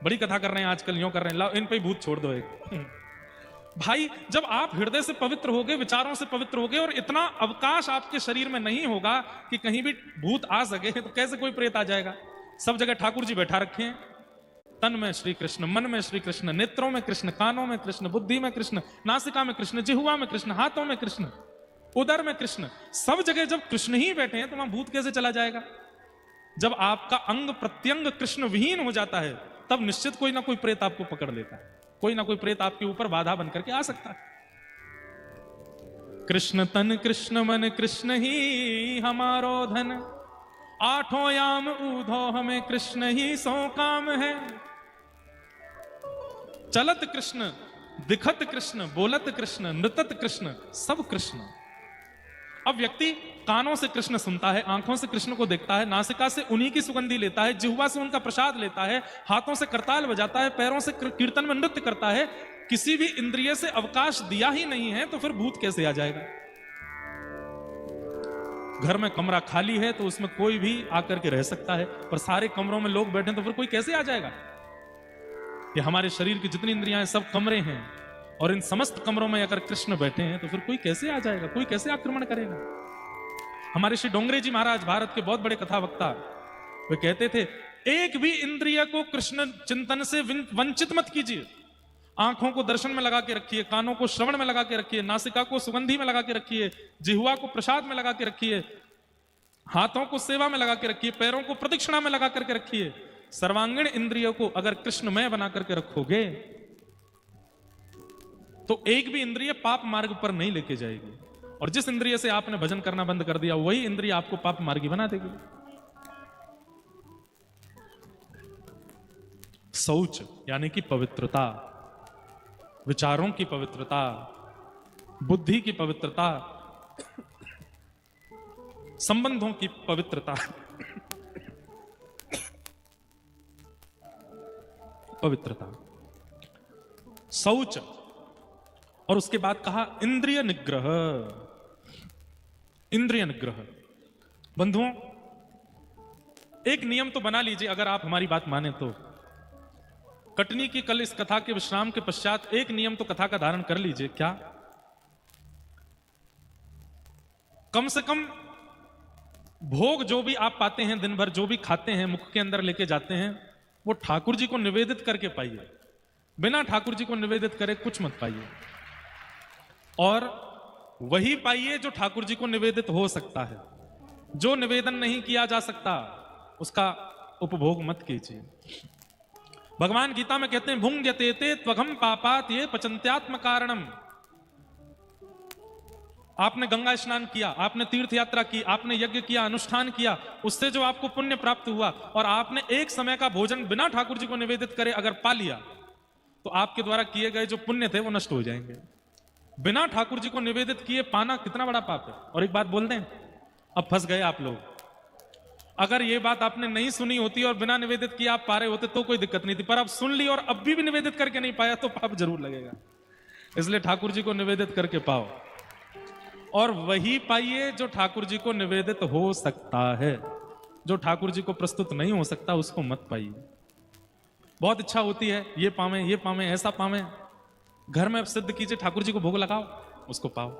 बड़ी कथा कर रहे हैं आजकल, यूं कर रहे हैं, लाओ इन पे ही भूत छोड़ दो एक। भाई जब आप हृदय से पवित्र होगे, विचारों से पवित्र होगे, और इतना अवकाश आपके शरीर में नहीं होगा कि कहीं भी भूत आ सके, तो कैसे कोई प्रेत आ जाएगा? सब जगह ठाकुर जी बैठा रखे हैं। तन में श्री कृष्ण, मन में श्री कृष्ण, नेत्रों में कृष्ण, कानों में कृष्ण, बुद्धि में कृष्ण, नासिका में कृष्ण, जिह्वा में कृष्ण, हाथों में कृष्ण, उदर में कृष्ण, सब जगह जब कृष्ण ही बैठे हैं तो वहां भूत कैसे चला जाएगा? जब आपका अंग प्रत्यंग कृष्ण विहीन हो जाता है, तब निश्चित कोई ना कोई प्रेत आपको पकड़ लेता है, कोई ना कोई प्रेत आपके ऊपर बाधा बन करके आ सकता है। कृष्ण तन कृष्ण मन कृष्ण ही हमारो धन, आठों याम ऊधो हमें कृष्ण ही सो काम है। चलत कृष्ण, दिखत कृष्ण, बोलत कृष्ण, नृतत कृष्ण, सब कृष्ण। अब व्यक्ति कानों से कृष्ण सुनता है, आंखों से कृष्ण को देखता है, नासिका से उन्हीं की सुगंधी लेता है, जिह्वा से उनका प्रसाद लेता है, हाथों से करताल बजाता है, पैरों से कीर्तन में नृत्य करता है, किसी भी इंद्रिय से अवकाश दिया ही नहीं है, तो फिर भूत कैसे आ जाएगा? घर में कमरा खाली है तो उसमें कोई भी आकर के रह सकता है, पर सारे कमरों में लोग बैठे तो फिर कोई कैसे आ जाएगा? ये हमारे शरीर की जितनी इंद्रियां हैं सब कमरे हैं, और इन समस्त कमरों में अगर कृष्ण बैठे हैं तो फिर कोई कैसे आ जाएगा? कोई कैसे आक्रमण करेगा? हमारे श्री डोंगरे जी महाराज, भारत के बहुत बड़े कथा वक्ता, वे कहते थे एक भी इंद्रिय को कृष्ण चिंतन से वंचित मत कीजिए। आंखों को दर्शन में लगा के रखिए, कानों को श्रवण में लगा के रखिए, नासिका को सुगंधी में लगा के रखिए, जिह्वा को प्रसाद में लगा के रखिए, हाथों को सेवा में लगा के रखिए, पैरों को प्रदक्षिणा में लगा करके रखिए। सर्वांगीण इंद्रियों को अगर कृष्णमय बना करके रखोगे तो एक भी इंद्रिय पाप मार्ग पर नहीं लेके जाएगी, और जिस इंद्रिय से आपने भजन करना बंद कर दिया वही इंद्रिय आपको पाप मार्गी बना देगी। शौच यानी कि पवित्रता, विचारों की पवित्रता, बुद्धि की पवित्रता, संबंधों की पवित्रता, पवित्रता, शौच। और उसके बाद कहा इंद्रिय निग्रह। इंद्रिय निग्रह, बंधुओं एक नियम तो बना लीजिए, अगर आप हमारी बात माने तो कटनी की कल इस कथा के विश्राम के पश्चात एक नियम तो कथा का धारण कर लीजिए। क्या? कम से कम भोग जो भी आप पाते हैं दिन भर, जो भी खाते हैं, मुख के अंदर लेके जाते हैं, वो ठाकुर जी को निवेदित करके पाइए। बिना ठाकुर जी को निवेदित करे कुछ मत पाइए, और वही पाइए जो ठाकुर जी को निवेदित हो सकता है। जो निवेदन नहीं किया जा सकता उसका उपभोग मत कीजिए। भगवान गीता में कहते हैं भुंग्यते ते त्वघम पापात ये पचंत्यात्म कारणम। आपने गंगा स्नान किया, आपने तीर्थ यात्रा की, आपने यज्ञ किया, अनुष्ठान किया, उससे जो आपको पुण्य प्राप्त हुआ, और आपने एक समय का भोजन बिना ठाकुर जी को निवेदित करे अगर पा लिया, तो आपके द्वारा किए गए जो पुण्य थे वो नष्ट हो जाएंगे। बिना ठाकुर जी को निवेदित किए पाना कितना बड़ा पाप है। और एक बात बोल दें, अब फंस गए आप लोग। अगर ये बात आपने नहीं सुनी होती और बिना निवेदित किए आप पा रहे होते तो कोई दिक्कत नहीं थी, पर अब सुन ली और अब भी निवेदित करके नहीं पाया तो पाप जरूर लगेगा। इसलिए ठाकुर जी को निवेदित करके पाओ, और वही पाइए जो ठाकुर जी को निवेदित हो सकता है। जो ठाकुर जी को प्रस्तुत नहीं हो सकता उसको मत पाइए। बहुत इच्छा होती है ये पावे, ये पावे, ऐसा पावे, घर में अब सिद्ध कीजिए, ठाकुर जी को भोग लगाओ, उसको पाओ।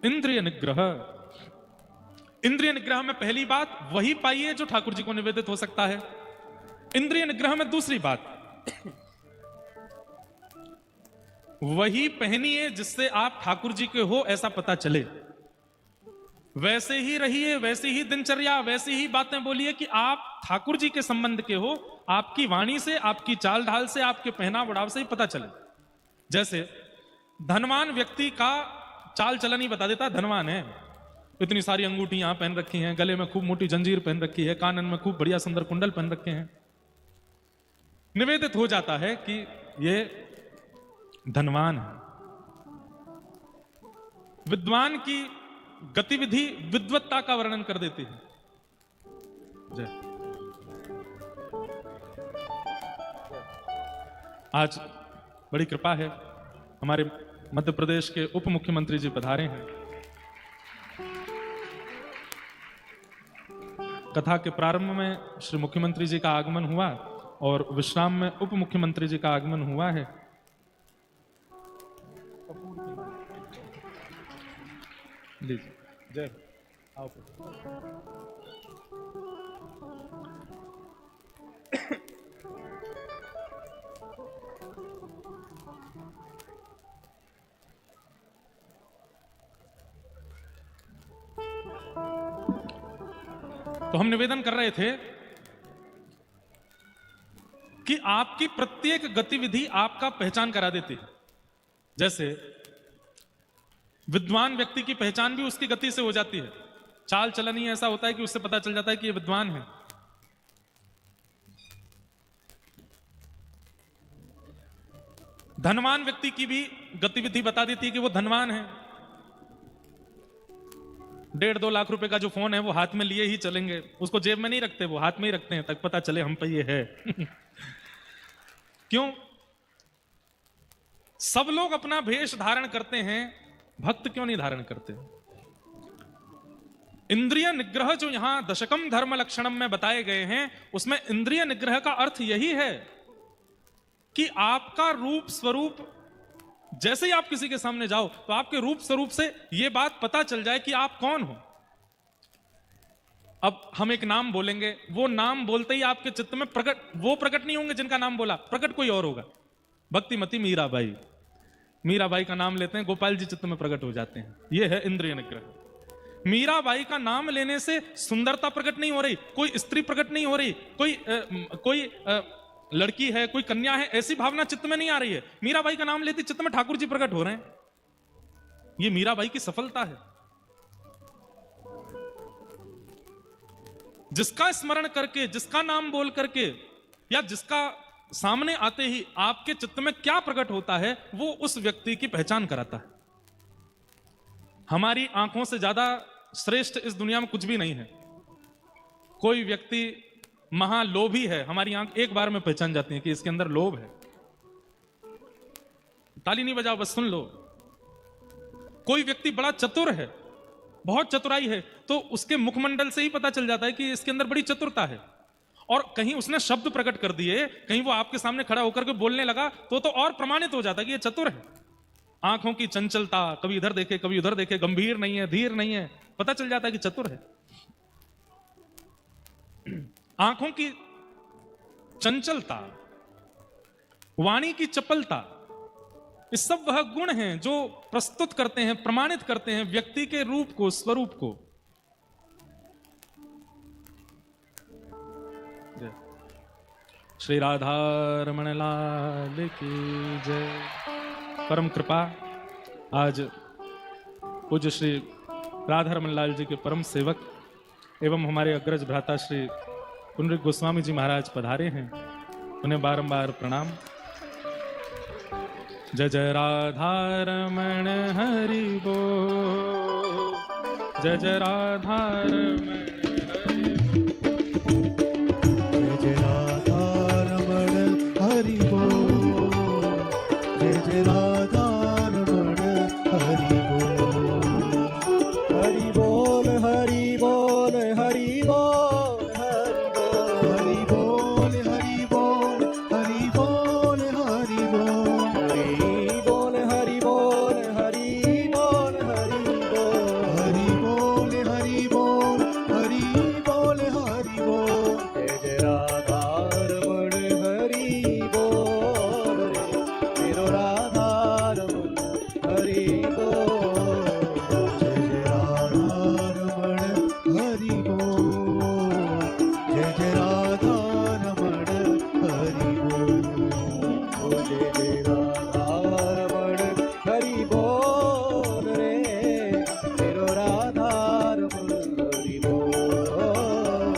इंद्रिय निग्रह, इंद्रिय निग्रह में पहली बात वही पाइए जो ठाकुर जी को निवेदित हो सकता है। इंद्रिय निग्रह में दूसरी बात वही पहनिए जिससे आप ठाकुर जी के हो ऐसा पता चले। वैसे ही रहिए, वैसी ही दिनचर्या, वैसी ही बातें बोलिए कि आप ठाकुर जी के संबंध के हो। आपकी वाणी से, आपकी चाल ढाल से, आपके पहनाव ओढ़ाव से ही पता चले। जैसे धनवान व्यक्ति का चाल चलन ही बता देता है धनवान है। इतनी सारी अंगूठियां पहन रखी हैं, गले में खूब मोटी जंजीर पहन रखी है, कानन में खूब बढ़िया सुंदर कुंडल पहन रखे हैं। निवेदित हो जाता है कि ये धनवान है। विद्वान की गतिविधि विद्वत्ता का वर्णन कर देती है। जय। आज बड़ी कृपा है, हमारे मध्य प्रदेश के उप मुख्यमंत्री जी पधारे हैं। कथा के प्रारंभ में श्री मुख्यमंत्री जी का आगमन हुआ और विश्राम में उप मुख्यमंत्री जी का आगमन हुआ है। लीजिए, जय आओ। तो हम निवेदन कर रहे थे कि आपकी प्रत्येक गतिविधि आपका पहचान करा देती है। जैसे विद्वान व्यक्ति की पहचान भी उसकी गति से हो जाती है। चाल चलन ही ऐसा होता है कि उससे पता चल जाता है कि ये विद्वान है। धनवान व्यक्ति की भी गतिविधि बता देती है कि वो धनवान है। 1.5-2 लाख रुपए का जो फोन है वो हाथ में लिए ही चलेंगे, उसको जेब में नहीं रखते, वो हाथ में ही रखते हैं तक पता चले हम पे ये है। क्यों? सब लोग अपना भेष धारण करते हैं, भक्त क्यों नहीं धारण करते? इंद्रिय निग्रह जो यहां दशकम धर्म लक्षणम में बताए गए हैं, उसमें इंद्रिय निग्रह का अर्थ यही है कि आपका रूप स्वरूप, जैसे ही आप किसी के सामने जाओ तो आपके रूप स्वरूप से यह बात पता चल जाए कि आप कौन हो। अब हम एक नाम बोलेंगे, वो नाम बोलते ही आपके चित्त में वो प्रकट नहीं होंगे जिनका नाम बोला, प्रकट कोई और होगा। भक्तिमती मीराबाई, मीराबाई का नाम लेते हैं, गोपाल जी चित्त में प्रकट हो जाते हैं। यह है इंद्रिय निग्रह। मीराबाई का नाम लेने से सुंदरता प्रकट नहीं हो रही, कोई स्त्री प्रकट नहीं हो रही, कोई लड़की है, कोई कन्या है, ऐसी भावना चित्त में नहीं आ रही है। मीराबाई का नाम लेते चित्त में ठाकुर जी प्रकट हो रहे हैं। यह मीराबाई की सफलता है। जिसका स्मरण करके, जिसका नाम बोल करके, या जिसका सामने आते ही आपके चित्त में क्या प्रकट होता है, वो उस व्यक्ति की पहचान कराता है। हमारी आंखों से ज्यादा श्रेष्ठ इस दुनिया में कुछ भी नहीं है। कोई व्यक्ति महालोभी है, हमारी आंख एक बार में पहचान जाती है कि इसके अंदर लोभ है। ताली नहीं बजाओ, बस सुन लो। कोई व्यक्ति बड़ा चतुर है, बहुत चतुराई है, तो उसके मुखमंडल से ही पता चल जाता है कि इसके अंदर बड़ी चतुरता है। और कहीं उसने शब्द प्रकट कर दिए, कहीं वो आपके सामने खड़ा होकर के बोलने लगा, तो और प्रमाणित हो जाता कि ये चतुर है। आंखों की चंचलता, कभी इधर देखे कभी उधर देखे, गंभीर नहीं है, धीर नहीं है, पता चल जाता है कि चतुर है। आंखों की चंचलता, वाणी की चपलता, ये सब वह गुण हैं जो प्रस्तुत करते हैं, प्रमाणित करते हैं व्यक्ति के रूप को, स्वरूप को। श्री राधा रमण लाल की जय। परम कृपा, आज पूज्य श्री राधा रमण लाल जी के परम सेवक एवं हमारे अग्रज भ्राता श्री पुंडरीक गोस्वामी जी महाराज पधारे हैं, उन्हें बारंबार प्रणाम। जय जय राधा रमण हरि बोल, जय जय राधा रमण जय राधा रमण हरि बोल, जय जय राधा रमण हरि बोल। हरि बोल हरि बोल हरि बोल हरि बोल हरि बोल हरि बोल हरि बोल हरि बोल हरि बोल हरि बोल हरि बोल हरि बोल हरि बोल हरि बोल। जय जय राधा रमण हरि बोल रे, मेरो राधा रमण हरि बोल। जय जय राधा रमण हरि बोल, जय जय राधा रमण हरि बोल। जय जय राधा रमण हरि बोल रे, मेरो राधा रमण हरि बोल।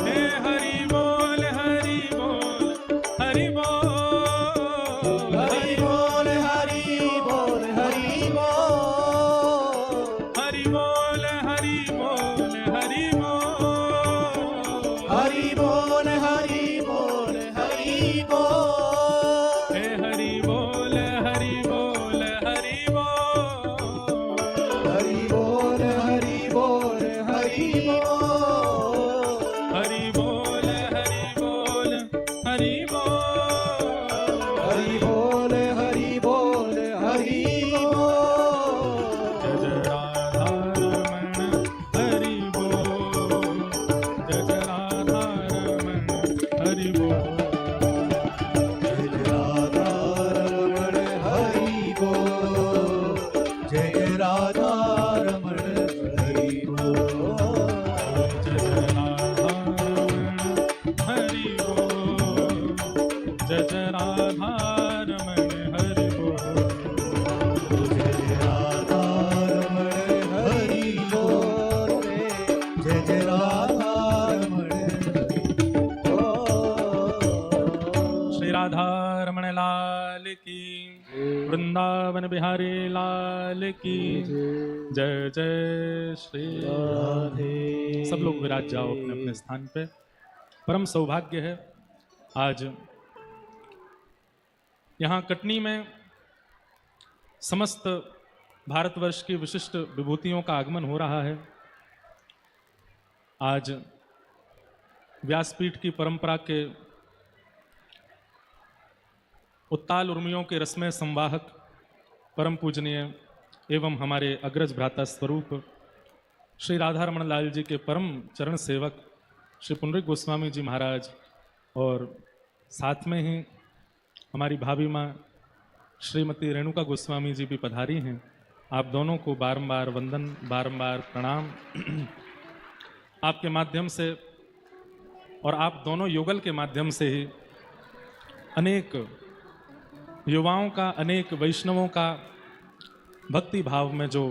हे हरि बोल हरि बोल हरि बोल हरि बोल हरि बोल हरि बोल। हरि बोल हरि बोल हरि बोल हरि बोल हरि बोल हरि बोल। हे हरि बोल हरि बोल हरि बोल हरि बोल हरि बोल हरि बोल। हरि बोल हरि बोल हरि बोल हरि बोल हरि बोल हरि बोल। जय जय राधा रमण हरि बोल, जय जय राधा रमण हरि बोल। जय जय राधा रमण हरि बोल, जय जय राधा रमण हरि बोल। जय जय राधा रमण हरि बोल, जय जय राधा रमण हरि बोल। जय जय राधा रमण हरि बोल रे, जय जय राधा रमण हरि बोल। श्री राधा रमण लाल की, वृंदावन बिहारी लाल की जय। जय श्री राधे। सब लोग विराज जाओ अपने अपने स्थान पे। परम सौभाग्य है आज यहाँ कटनी में समस्त भारतवर्ष की विशिष्ट विभूतियों का आगमन हो रहा है। आज व्यासपीठ की परंपरा के उत्ताल उर्मियों के रसमय संवाहक परम पूजनीय एवं हमारे अग्रज भ्राता स्वरूप श्री राधा रमण लाल जी के परम चरण सेवक श्री पुंडरीक गोस्वामी जी महाराज और साथ में ही हमारी भाभी माँ श्रीमती रेणुका गोस्वामी जी भी पधारी हैं। आप दोनों को बारंबार वंदन, बारंबार प्रणाम। आपके माध्यम से और आप दोनों युगल के माध्यम से ही अनेक युवाओं का, अनेक वैष्णवों का भक्ति भाव में जो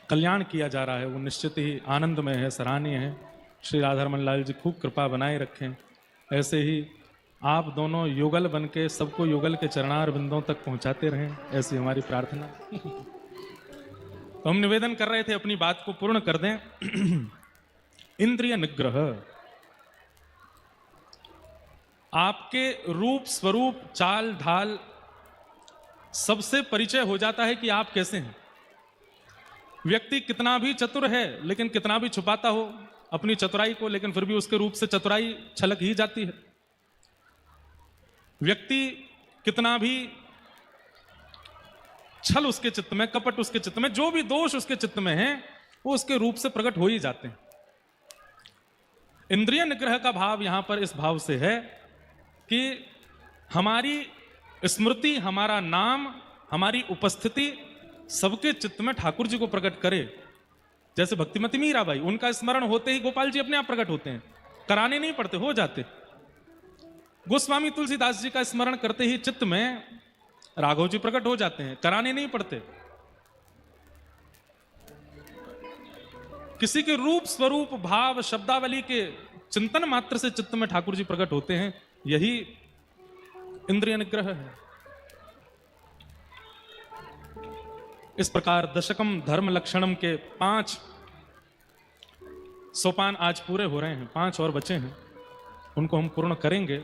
कल्याण किया जा रहा है वो निश्चित ही आनंदमय है, सराहनीय है। श्री राधा रमण लाल जी खूब कृपा बनाए रखें। ऐसे ही आप दोनों युगल बन के सबको युगल के चरणार बिंदों तक पहुंचाते रहें, ऐसी हमारी प्रार्थना। तो हम निवेदन कर रहे थे अपनी बात को पूर्ण कर दें। इंद्रिय निग्रह, आपके रूप स्वरूप चाल ढाल सबसे परिचय हो जाता है कि आप कैसे हैं। व्यक्ति कितना भी चतुर है लेकिन कितना भी छुपाता हो, अपनी चतुराई को, लेकिन फिर भी उसके रूप से चतुराई छलक ही जाती है। व्यक्ति कितना भी छल उसके चित्त में, कपट उसके चित्त में, जो भी दोष उसके चित्त में है, वो उसके रूप से प्रकट हो ही जाते हैं। इंद्रिय निग्रह का भाव यहां पर इस भाव से है कि हमारी स्मृति, हमारा नाम, हमारी उपस्थिति सबके चित्त में ठाकुर जी को प्रकट करे। जैसे भक्तिमती मीराबाई, उनका स्मरण होते ही गोपाल जी अपने आप प्रकट होते हैं, कराने नहीं पड़ते, हो जाते। गोस्वामी तुलसीदास जी का स्मरण करते ही चित्त में राघव जी प्रकट हो जाते हैं, कराने नहीं पड़ते। किसी के रूप, स्वरूप, भाव, शब्दावली के चिंतन मात्र से चित्त में ठाकुर जी प्रकट होते हैं। यही इंद्रिय निग्रह है। इस प्रकार दशकम धर्म लक्षणम के 5 सोपान आज पूरे हो रहे हैं, 5 और बचे हैं, उनको हम पूर्ण करेंगे।